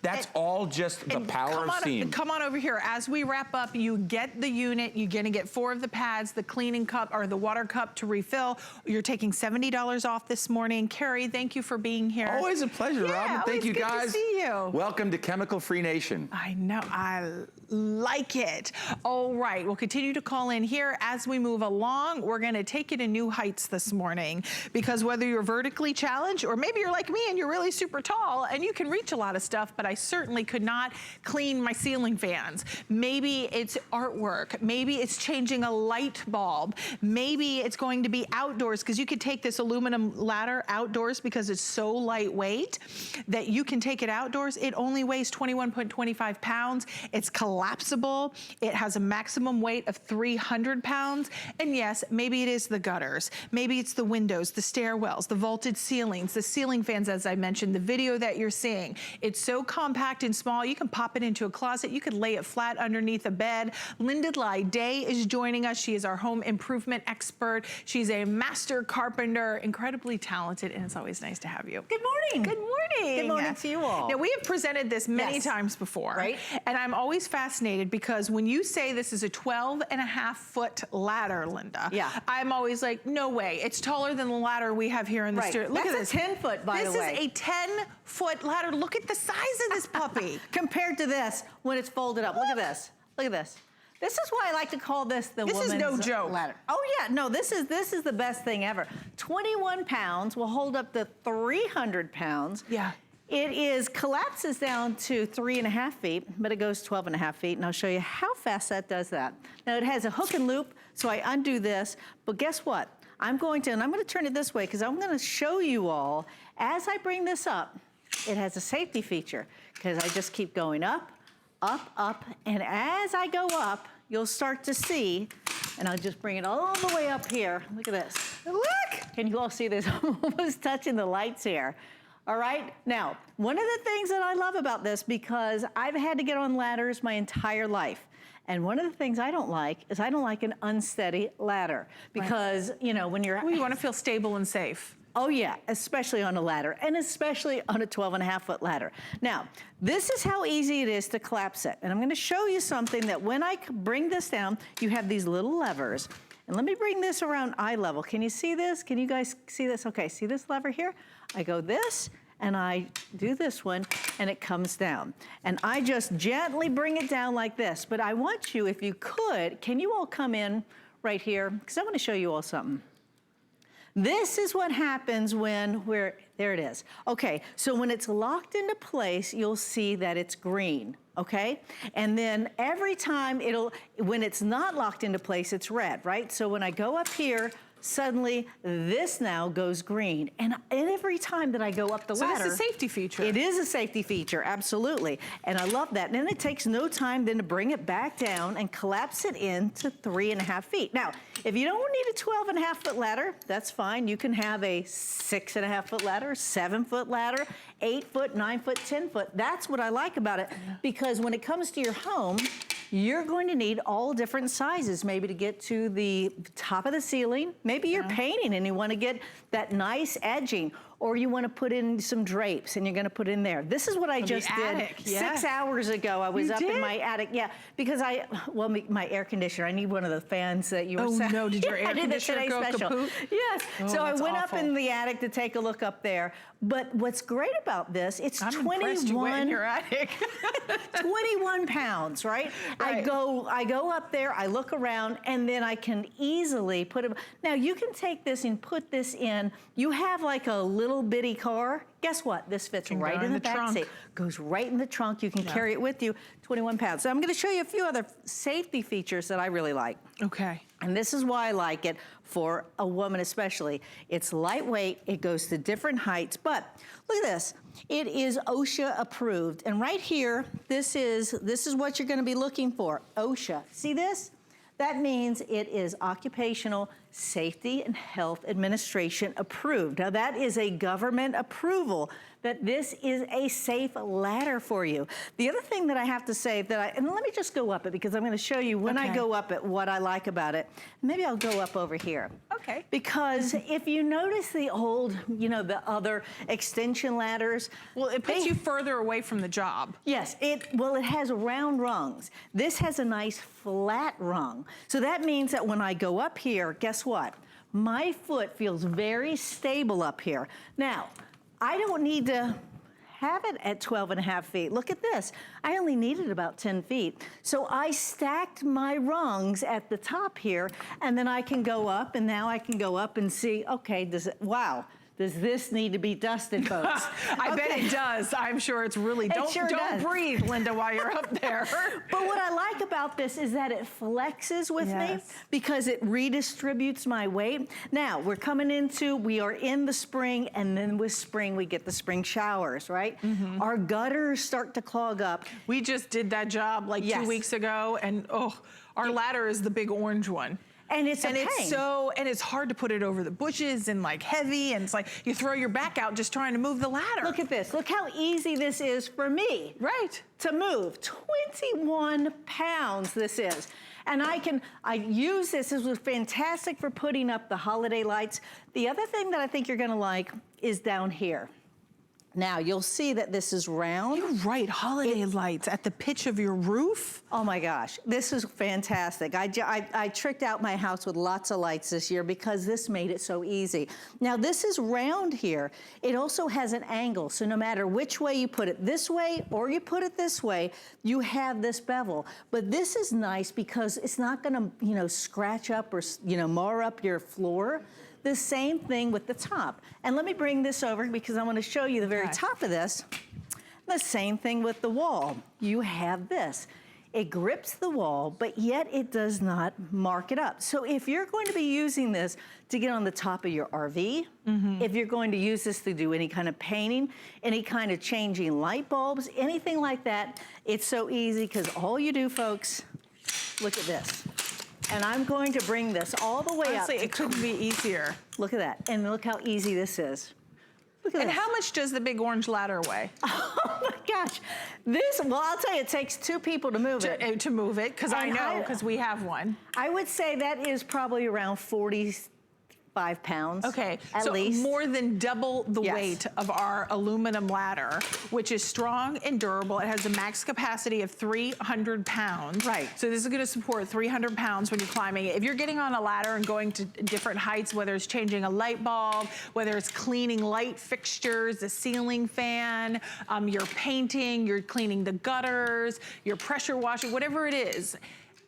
That's all just the power of steam. Come on over here. As we wrap up, you get the unit. You're gonna get 4 of the pads, the cleaning cup or the water cup to refill. You're taking $70 off this morning. Carrie, thank you for being here. Always a pleasure, Robin. Thank you, guys. Good to see you. Welcome to Chemical Free Nation. I know, I like it. All right, we'll continue to call in here as we move along. We're gonna take you to new heights this morning, because whether you're vertically challenged or maybe you're like me and you're really super tall and you can reach a lot of stuff, but I certainly could not clean my ceiling fans. Maybe it's artwork. Maybe it's changing a light bulb. Maybe it's going to be outdoors, because you could take this aluminum ladder outdoors because it's so lightweight that you can take it outdoors. It only weighs 21.25 pounds. It's collapsible. It has a maximum weight of 300 pounds. And yes, maybe it is the gutters. Maybe it's the windows, the stairwells, the vaulted ceilings, the ceiling fans, as I mentioned, the video that you're seeing. It's so compact and small, you can pop it into a closet. You could lay it flat underneath a bed. Linda Day is joining us. She is our home improvement expert. She's a master carpenter, incredibly talented, and it's always nice to have you. Good morning. Good morning. Good morning to you all. Now, we have presented this many times before, right? And I'm always fascinated because when you say this is a 12.5-foot ladder, Linda, I'm always like, no way. It's taller than the ladder we have here in the studio. Look at this. 10-foot, by the way. This is a 10-foot ladder. Look at the size of this puppy. Compared to this, when it's folded up. Look at this. Look at this. This is why I like to call this the woman's no joke. ladder. Oh yeah, no, this is the best thing ever. 21 pounds will hold up to 300 pounds. Yeah. It collapses down to 3.5 feet, but it goes 12.5 feet, and I'll show you how fast that does that. Now it has a hook and loop, so I undo this, but guess what? I'm going to turn it this way because I'm going to show you all, as I bring this up, it has a safety feature because I just keep going up, up, up, and as I go up, you'll start to see, and I'll just bring it all the way up here. Look at this. Look! Can you all see this? I'm almost touching the lights here. All right, now, one of the things that I love about this, because I've had to get on ladders my entire life, and one of the things I don't like is I don't like an unsteady ladder, because, you know, when you're... Well, you want to feel stable and safe. Oh yeah, especially on a ladder, and especially on a 12.5-foot ladder. Now, this is how easy it is to collapse it. And I'm gonna show you something that when I bring this down, you have these little levers, And let me bring this around eye level. Can you see this? Can you guys see this? Okay, see this lever here? I go this, and I do this one, and it comes down. And I just gently bring it down like this. But I want you, if you could, can you all come in right here? Because I want to show you all something. This is what happens when there it is. Okay, so when it's locked into place, you'll see that it's green, okay? And then every time when it's not locked into place, it's red, right? So when I go up here, suddenly this now goes green. And every time that I go up the ladder. So it's a safety feature. It is a safety feature, absolutely. And I love that. And then it takes no time then to bring it back down and collapse it into 3.5 feet. Now, if you don't need a 12.5 foot ladder, that's fine. You can have a 6.5 foot ladder, 7 foot ladder, 8 foot, 9 foot, 10 foot. That's what I like about it, because when it comes to your home, you're going to need all different sizes, maybe to get to the top of the ceiling. Maybe you're painting and you want to get that nice edging, or you want to put in some drapes and you're going to put in there. This is what I just did 6 hours ago. I was up in my attic, because my air conditioner, I need one of the fans that you were saying. Oh no, did your air conditioner go kaput? Yes, so I went up in the attic to take a look up there. But what's great about this, it's 21. You went in your attic. 21 pounds, right? I go up there, I look around, and then I can easily put it. Now you can take this and put this in. You have like a little bitty car. Guess what? This fits right in the back seat. Goes right in the trunk. You can carry it with you. 21 pounds. So I'm going to show you a few other safety features that I really like. Okay. And this is why I like it for a woman especially. It's lightweight, it goes to different heights, but look at this. It is OSHA approved. And right here, this is what you're gonna be looking for, OSHA. See this? That means it is Occupational Safety and Health Administration approved. Now that is a government approval that this is a safe ladder for you. The other thing that I have to say and let me just go up it, because I'm gonna show you when I go up it what I like about it. Maybe I'll go up over here. Okay. Because if you notice the old, the other extension ladders. Well, it puts you further away from the job. Yes, it has round rungs. This has a nice flat rung. So that means that when I go up here, guess what? My foot feels very stable up here. Now, I don't need to have it at 12.5 feet. Look at this. I only needed about 10 feet. So I stacked my rungs at the top here, and then I can go up, and now I can go up and see, okay, wow. Does this need to be dusted, folks? I bet it does. I'm sure it's really, don't breathe, Linda, while you're up there. But what I like about this is that it flexes with me, because it redistributes my weight. Now, we are in the spring, and then with spring, we get the spring showers, right? Mm-hmm. Our gutters start to clog up. We just did that job like 2 weeks ago, and our ladder is the big orange one. And it's a pain. It's hard to put it over the bushes and like heavy, and it's like you throw your back out just trying to move the ladder. Look at this. Look how easy this is for me. Right. To move. 21 pounds this is. And I use this. This was fantastic for putting up the holiday lights. The other thing that I think you're gonna like is down here. Now, you'll see that this is round. You're right, holiday lights at the pitch of your roof. Oh my gosh, this is fantastic. I tricked out my house with lots of lights this year because this made it so easy. Now, this is round here. It also has an angle, so no matter which way you put it, this way or you put it this way, you have this bevel. But this is nice because it's not gonna, scratch up or, mar up your floor. The same thing with the top. And let me bring this over because I want to show you the very top of this. The same thing with the wall. You have this. It grips the wall, but yet it does not mark it up. So if you're going to be using this to get on the top of your RV, if you're going to use this to do any kind of painting, any kind of changing light bulbs, anything like that, it's so easy because all you do, folks, look at this. And I'm going to bring this all the way up. Honestly, it couldn't be easier. Look at that. And look how easy this is. Look at And how much does the big orange ladder weigh? Oh my gosh. Well, I'll tell you, it takes 2 people to move it. To move it, because I know, because we have one. I would say that is probably around 45 5 pounds. Okay, at so least. more than double the Yes. weight of our aluminum ladder, which is strong and durable. It has a max capacity of 300 pounds. Right. So this is gonna support 300 pounds when you're climbing it. If you're getting on a ladder and going to different heights, whether it's changing a light bulb, whether it's cleaning light fixtures, a ceiling fan, you're painting, you're cleaning the gutters, you're pressure washing, whatever it is,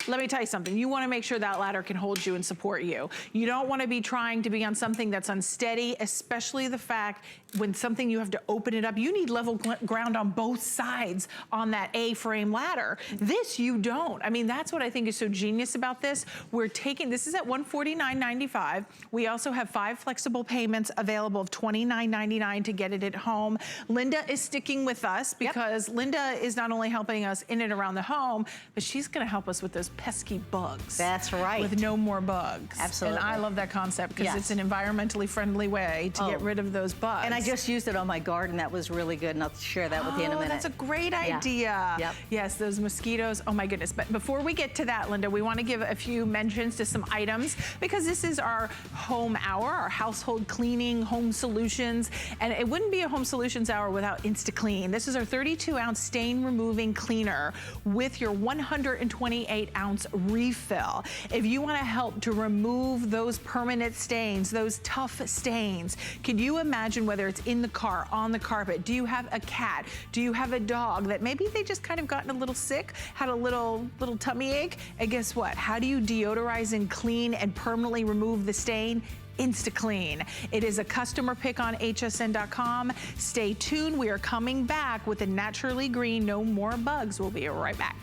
let me tell you something. You want to make sure that ladder can hold you and support you. You don't want to be trying to be on something that's unsteady, especially the fact when something you have to open it up. You need level ground on both sides on that A-frame ladder. This you don't. I mean, that's what I think is so genius about this. We're taking, this is at $149.95. We also have 5 flexible payments available of $29.99 to get it at home. Linda is sticking with us because Linda is not only helping us in and around the home, but she's going to help us with those pesky bugs. That's right. With no more bugs. Absolutely. And I love that concept because it's an environmentally friendly way to get rid of those bugs. And I just used it on my garden. That was really good, and I'll share that with you in a minute. That's a great idea. Yep. Yes, those mosquitoes. Oh my goodness. But before we get to that, Linda, we want to give a few mentions to some items because this is our home hour, our household cleaning, home solutions. And it wouldn't be a home solutions hour without InstaClean. This is our 32-ounce stain removing cleaner with your 128-ounce refill. If you want to help to remove those permanent stains, those tough stains, could you imagine whether it's in the car, on the carpet, do you have a cat, do you have a dog that maybe they just kind of gotten a little sick, had a little tummy ache, and guess what? How do you deodorize and clean and permanently remove the stain? InstaClean. It is a customer pick on hsn.com. Stay tuned. We are coming back with a naturally green, no more bugs. We'll be right back.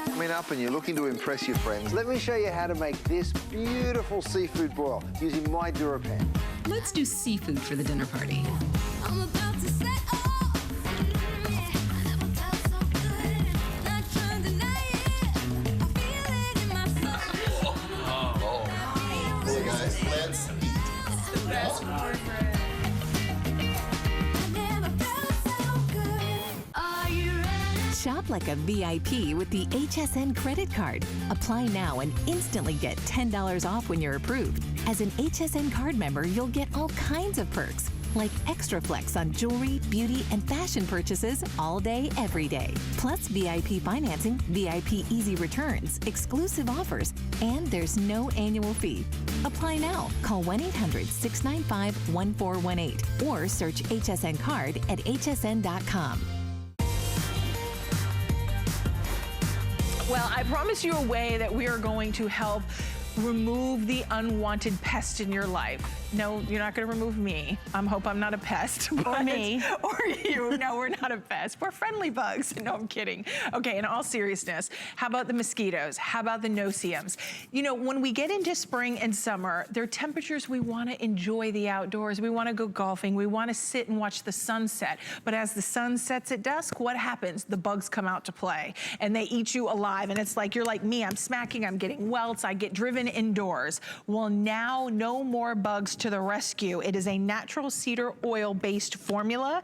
Coming up and you're looking to impress your friends, let me show you how to make this beautiful seafood boil using my DuraPan. Let's do seafood for the dinner party. I'm about to set off. I never felt so good. Not trying to deny it. I feel it in my soul. Hey guys, let's eat. It's the best boyfriend. I never felt so good. Are you ready? Shop like a VIP with the HSN credit card. Apply now and instantly get $10 off when you're approved. As an HSN card member, you'll get all kinds of perks, like extra flex on jewelry, beauty, and fashion purchases all day, every day. Plus VIP financing, VIP easy returns, exclusive offers, and there's no annual fee. Apply now. Call 1-800-695-1418 or search HSN card at hsn.com. Well, I promise you a way that we are going to help remove the unwanted pest in your life. No, you're not going to remove me. I hope I'm not a pest. Or me. Or you. No, we're not a pest. We're friendly bugs. No, I'm kidding. Okay, in all seriousness, how about the mosquitoes? How about the no-see-ums? You know, when we get into spring and summer, there are temperatures we want to enjoy the outdoors. We want to go golfing. We want to sit and watch the sunset. But as the sun sets at dusk, what happens? The bugs come out to play and they eat you alive. And it's like, you're like me. I'm smacking. I'm getting welts. I get driven indoors. Well, now no more bugs to the rescue. It is a natural cedar oil-based formula,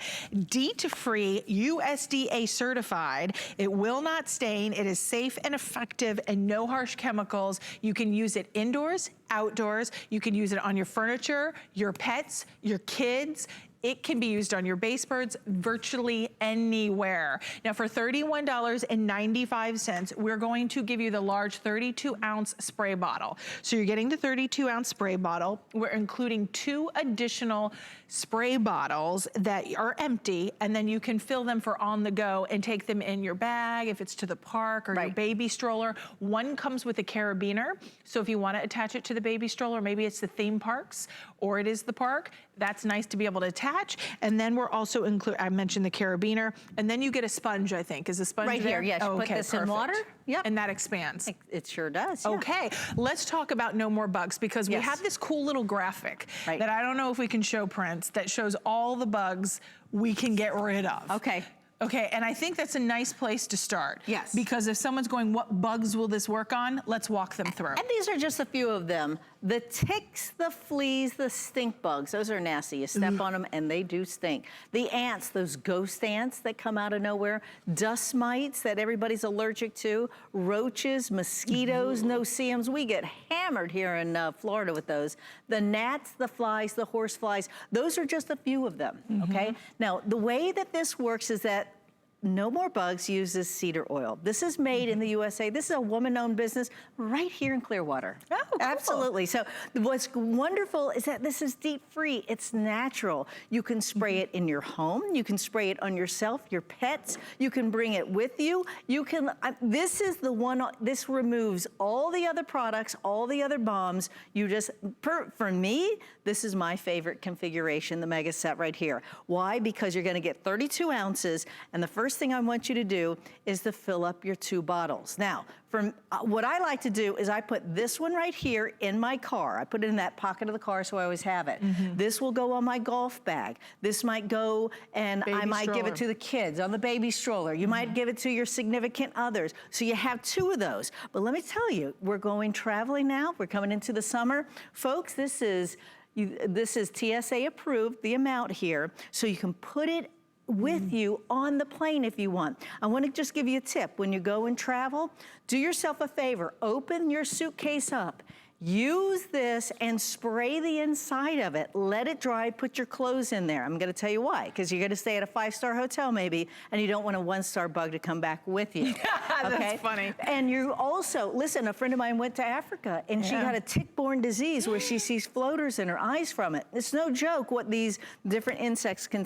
DEET-free, USDA certified. It will not stain. It is safe and effective and no harsh chemicals. You can use it indoors, outdoors. You can use it on your furniture, your pets, your kids. It can be used on your base birds virtually anywhere. Now for $31.95, we're going to give you the large 32-ounce spray bottle. So you're getting the 32-ounce spray bottle. We're including 2 additional spray bottles that are empty, and then you can fill them for on the go and take them in your bag if it's to the park or your baby stroller. One comes with a carabiner, so if you want to attach it to the baby stroller, maybe it's the theme parks or it is the park, that's nice to be able to attach. And then we're also I mentioned the carabiner, and then you get a sponge, I think. Is the sponge right there? here, yes. Oh, put this in water. Yep. And that expands. It sure does. Yeah. Okay, let's talk about no more bugs because we have this cool little graphic that I don't know if we can show, Prince, that shows all the bugs we can get rid of. Okay. Okay, and I think that's a nice place to start. Yes. Because if someone's going, what bugs will this work on? Let's walk them through. And these are just a few of them. The ticks, the fleas, the stink bugs, those are nasty. You step on them and they do stink. The ants, those ghost ants that come out of nowhere, dust mites that everybody's allergic to, roaches, mosquitoes, no-see-ums. We get hammered here in Florida with those. The gnats, the flies, the horse flies, those are just a few of them, okay? Now, the way that this works is that No More Bugs uses cedar oil. This is made in the USA. This is a woman-owned business right here in Clearwater. Oh, cool. Absolutely. So what's wonderful is that this is deep-free. It's natural. You can spray it in your home. You can spray it on yourself, your pets. You can bring it with you. You can, this is the one, this removes all the other products, all the other bombs. You just, for me, this is my favorite configuration, the mega set right here. Why? Because you're gonna get 32 ounces, and the first thing I want you to do is to fill up your 2 bottles. Now, from what I like to do is I put this one right here in my car. I put it in that pocket of the car so I always have it. This will go on my golf bag. This might go and I might give it to the kids on the baby stroller. You might give it to your significant others. So you have 2 of those. But let me tell you, we're going traveling now. We're coming into the summer. Folks, this is TSA approved, the amount here, so you can put it with you on the plane if you want. I want to just give you a tip. When you go and travel, do yourself a favor. Open your suitcase up. Use this and spray the inside of it. Let it dry, put your clothes in there. I'm gonna tell you why, because you're gonna stay at a 5-star hotel maybe, and you don't want a 1-star bug to come back with you. That's funny. And you also, listen, a friend of mine went to Africa, and she got a tick-borne disease where she sees floaters in her eyes from it. It's no joke what these different insects can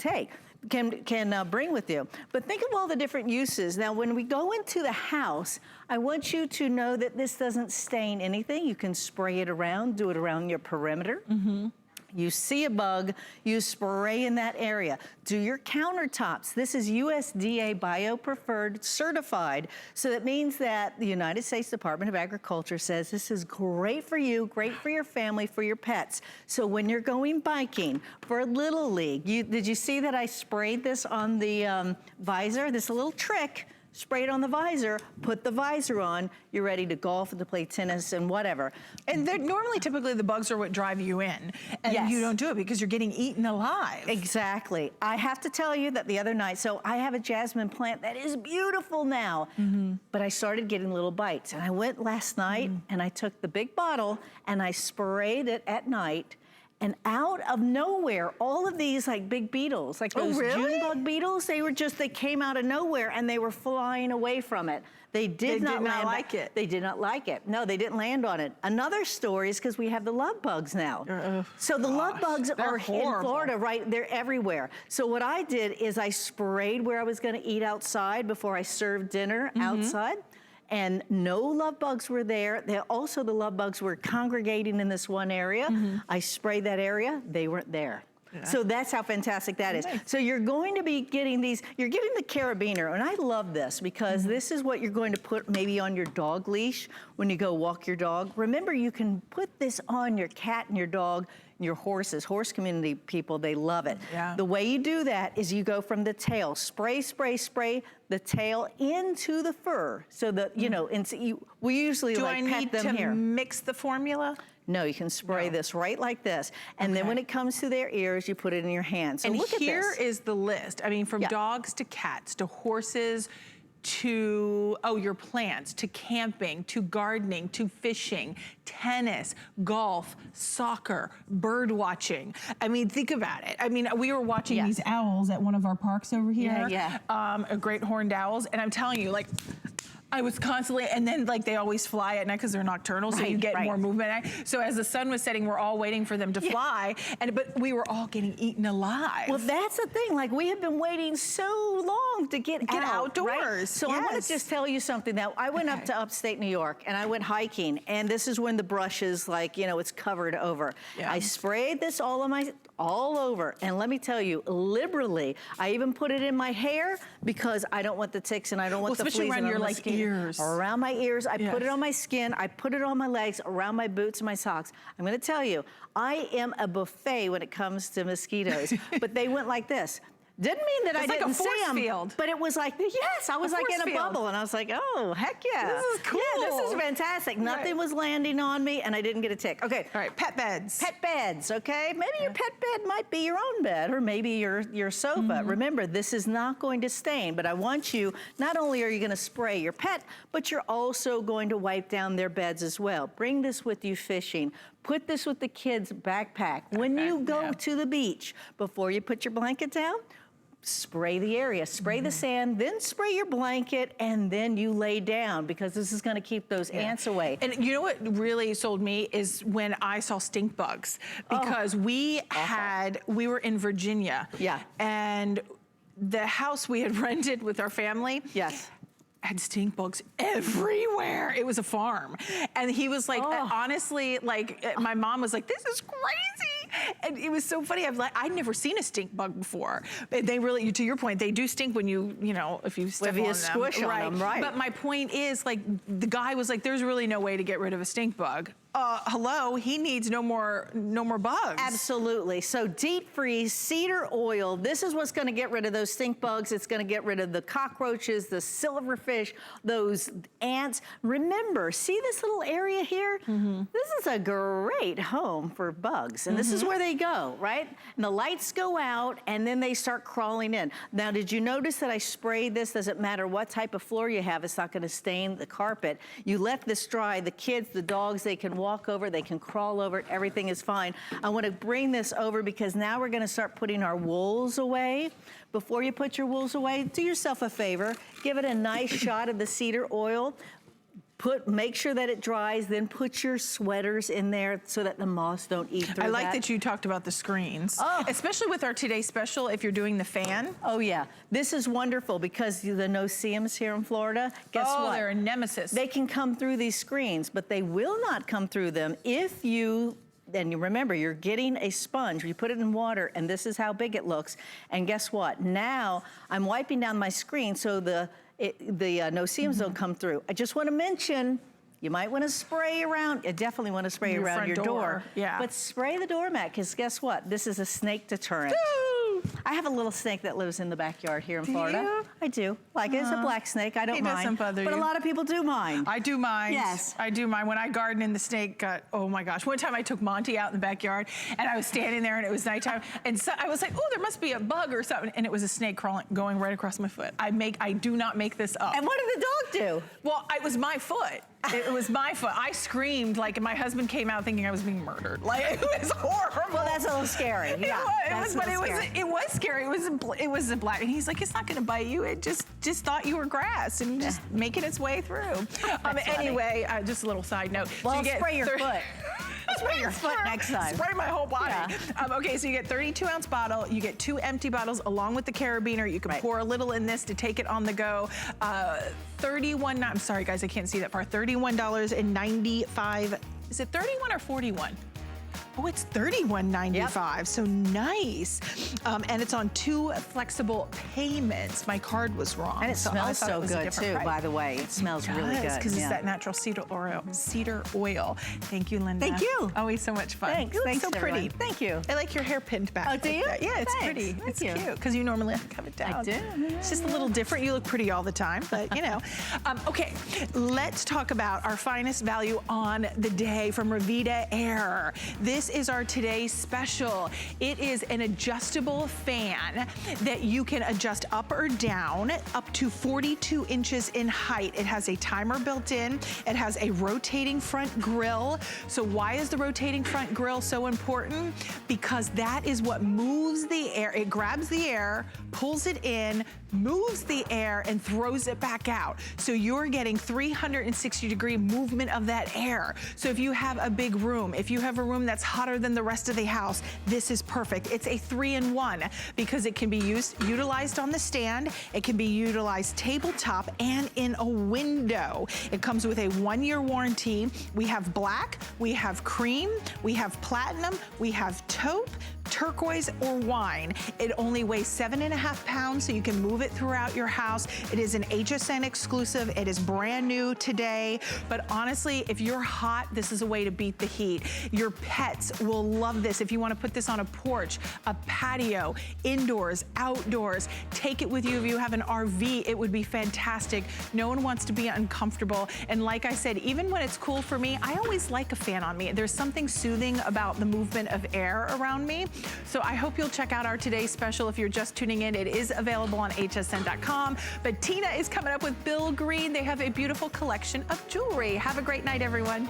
bring with you. But think of all the different uses. Now, when we go into the house, I want you to know that this doesn't stain anything. You can spray it around, do it around your perimeter. You see a bug, you spray in that area. Do your countertops. This is USDA bio-preferred certified. So that means that the United States Department of Agriculture says this is great for you, great for your family, for your pets. So when you're going biking for a Little League, did you see that I sprayed this on the visor? This is a little trick. Spray it on the visor, put the visor on, you're ready to golf and to play tennis and whatever. And normally, typically, the bugs are what drive you in. And you don't do it because you're getting eaten alive. Exactly. I have to tell you that the other night, so I have a jasmine plant that is beautiful now, but I started getting little bites. And I went last night and I took the big bottle and I sprayed it at night. And out of nowhere, all of these like big beetles, like those June bug beetles, they came out of nowhere and they were flying away from it. They did not like it. They did not like it. No, they didn't land on it. Another story is because we have the love bugs now. So the love bugs are in Florida, right? They're everywhere. So what I did is I sprayed where I was gonna eat outside before I served dinner outside. And no love bugs were there. Also, the love bugs were congregating in this one area. I sprayed that area, they weren't there. So that's how fantastic that is. So you're going to be getting these, you're getting the carabiner, and I love this because this is what you're going to put maybe on your dog leash when you go walk your dog. Remember, you can put this on your cat and your dog, your horses, horse community people, they love it. The way you do that is you go from the tail, spray, spray, spray, the tail into the fur. So that, you know, we usually like pet them here. Do I need to mix the formula? No, you can spray this right like this. And then when it comes to their ears, you put it in your hand. So and look at this. Here is the list. I mean, from dogs to cats to horses to, your plants, to camping, to gardening, to fishing, tennis, golf, soccer, bird watching. I mean, think about it. I mean, we were watching these owls at one of our parks over here. Great horned owls. And I'm telling you, like, I was constantly, and then like they always fly at night because they're nocturnal, so you get more movement. So as the sun was setting, we're all waiting for them to fly, but we were all getting eaten alive. Well, that's the thing. Like we have been waiting so long to get outdoors. Right? So I want to just tell you something. That I went up to upstate New York and I went hiking, and this is when the brush is like, you know, it's covered over. I sprayed this all over, and let me tell you, liberally, I even put it in my hair because I don't want the ticks and I don't want the fleas around your like ears. Around my ears, I put it on my skin, I put it on my legs, around my boots and my socks. I'm gonna tell you, I am a buffet when it comes to mosquitoes, but they went like this. Didn't mean that I It's like a didn't see force them, field. but it was like, yes, I was like in a bubble, and I was like, oh, heck yeah. This is cool. Yeah, this is fantastic. Nothing was landing on me, and I didn't get a tick. Okay. All right, pet beds. Pet beds, okay? Maybe your pet bed might be your own bed, or maybe your sofa. Remember, this is not going to stain, but I want you, not only are you gonna spray your pet, but you're also going to wipe down their beds as well. Bring this with you fishing. Put this with the kids' backpack. When you go to the beach, before you put your blanket down, spray the area, spray the sand, then spray your blanket, and then you lay down, because this is gonna keep those ants away. And you know what really sold me is when I saw stink bugs, because we were in Virginia. Yeah. And the house we had rented with our family. Yes. Had stink bugs everywhere. It was a farm. And he was like, honestly, like, my mom was like, this is crazy. And it was so funny. I'd never seen a stink bug before. They really, to your point, they do stink when you know, if you step on them. Squish on them, right. But my point is, like, the guy was like, there's really no way to get rid of a stink bug. Hello, he needs no more bugs. Absolutely. So deep freeze cedar oil. This is what's going to get rid of those stink bugs. It's going to get rid of the cockroaches, the silverfish, those ants. Remember, see this little area here? This is a great home for bugs, and this is where they go, right? And the lights go out, and then they start crawling in. Now, did you notice that I sprayed this? Doesn't matter what type of floor you have, it's not going to stain the carpet. You let this dry. The kids, the dogs, they can walk over, they can crawl over it, everything is fine. I want to bring this over because now we're going to start putting our wools away. Before you put your wools away, do yourself a favor, give it a nice shot of the cedar oil. Make sure that it dries, then put your sweaters in there so that the moths don't eat through that. I like that you talked about the screens, especially with our Today Special, if you're doing the fan. Oh yeah, this is wonderful because the no-see-ums here in Florida, guess what? Oh, they're a nemesis. They can come through these screens, but they will not come through them if you, and you remember, you're getting a sponge, you put it in water, and this is how big it looks. And guess what? Now, I'm wiping down my screen so the no-see-ums don't come through. I just want to mention, you might want to spray around, you definitely want to spray around your door. Yeah. But spray the doormat, because guess what? This is a snake deterrent. I have a little snake that lives in the backyard here in Florida. You? I do. Like, it's a black snake, I don't mind. It doesn't bother but you. a lot of people do mind. I do mind. Yes. I do mind. When I garden and the snake got, oh my gosh. One time I took Monty out in the backyard and I was standing there and it was nighttime. And so I was like, oh, there must be a bug or something. And it was a snake crawling, going right across my foot. I do not make this up. And what did the dog do? Well, it was my foot. It was my foot. I screamed like, and my husband came out thinking I was being murdered. Like, it was horrible. Well, that's a little scary. Yeah, it was scary. It was a black, and he's like, it's not going to bite you. It just thought you were grass and just making its way through. Anyway, just a little side note. Well, so spray your foot. Spray your foot next time. Spray my whole body. Yeah. Okay, so you get 32-ounce bottle. You get 2 empty bottles along with the carabiner. You can pour a little in this to take it on the go. I'm sorry, guys, I can't see that far. $31.95. Is it 31 or 41? Oh, it's $31.95, so nice. And it's on 2 flexible payments. My card was wrong. And it smells so good too, by the way. It smells really good. Because it's that natural cedar oil. Thank you, Linda. Thank you. Always so much fun. Thanks. You look Thanks, so pretty. everyone. Thank you. I like your hair pinned back. Oh, do you? Yeah, it's Thanks. pretty. Thank It's you. cute, because you normally have to come it down. I do. It's just a little different. You look pretty all the time, but you know. Okay, let's talk about our finest value on the day from Revita Air. This is our today's special. It is an adjustable fan that you can adjust up or down, up to 42 inches in height. It has a timer built in. It has a rotating front grill. So why is the rotating front grill so important? Because that is what moves the air. It grabs the air, pulls it in, moves the air, and throws it back out. So you're getting 360-degree movement of that air. So if you have a big room, if you have a room that's hotter than the rest of the house, this is perfect. It's a 3-in-1 because it can be utilized on the stand, it can be utilized tabletop, and in a window. It comes with a 1-year warranty. We have black, we have cream, we have platinum, we have taupe, turquoise or wine. It only weighs 7.5 pounds, so you can move it throughout your house. It is an HSN exclusive. It is brand new today. But honestly, if you're hot, this is a way to beat the heat. Your pets will love this. If you want to put this on a porch, a patio, indoors, outdoors, take it with you. If you have an RV, it would be fantastic. No one wants to be uncomfortable. And like I said, even when it's cool for me, I always like a fan on me. There's something soothing about the movement of air around me. So I hope you'll check out our today's special. If you're just tuning in, it is available on hsn.com. But Tina is coming up with Bill Green. They have a beautiful collection of jewelry. Have a great night, everyone.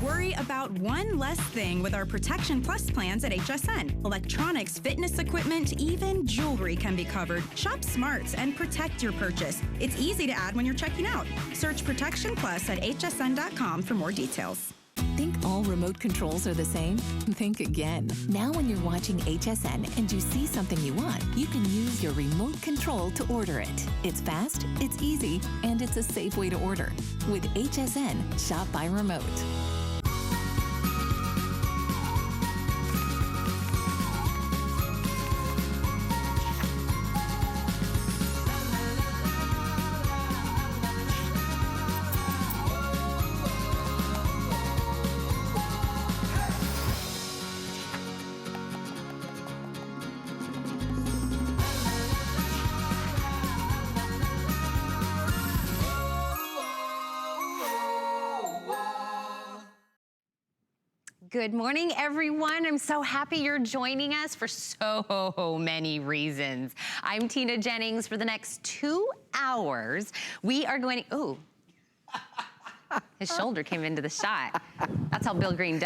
Worry about one less thing with our Protection Plus plans at HSN. Electronics, fitness equipment, even jewelry can be covered. Shop smart and protect your purchase. It's easy to add when you're checking out. Search Protection Plus at hsn.com for more details. Think all remote controls are the same? Think again. Now when you're watching HSN and you see something you want, you can use your remote control to order it. It's fast, it's easy, and it's a safe way to order. With HSN, shop by remote. Good morning, everyone. I'm so happy you're joining us for so many reasons. I'm Tina Jennings. For the next 2 hours, we are going to, ooh, his shoulder came into the shot. That's how Bill Green does.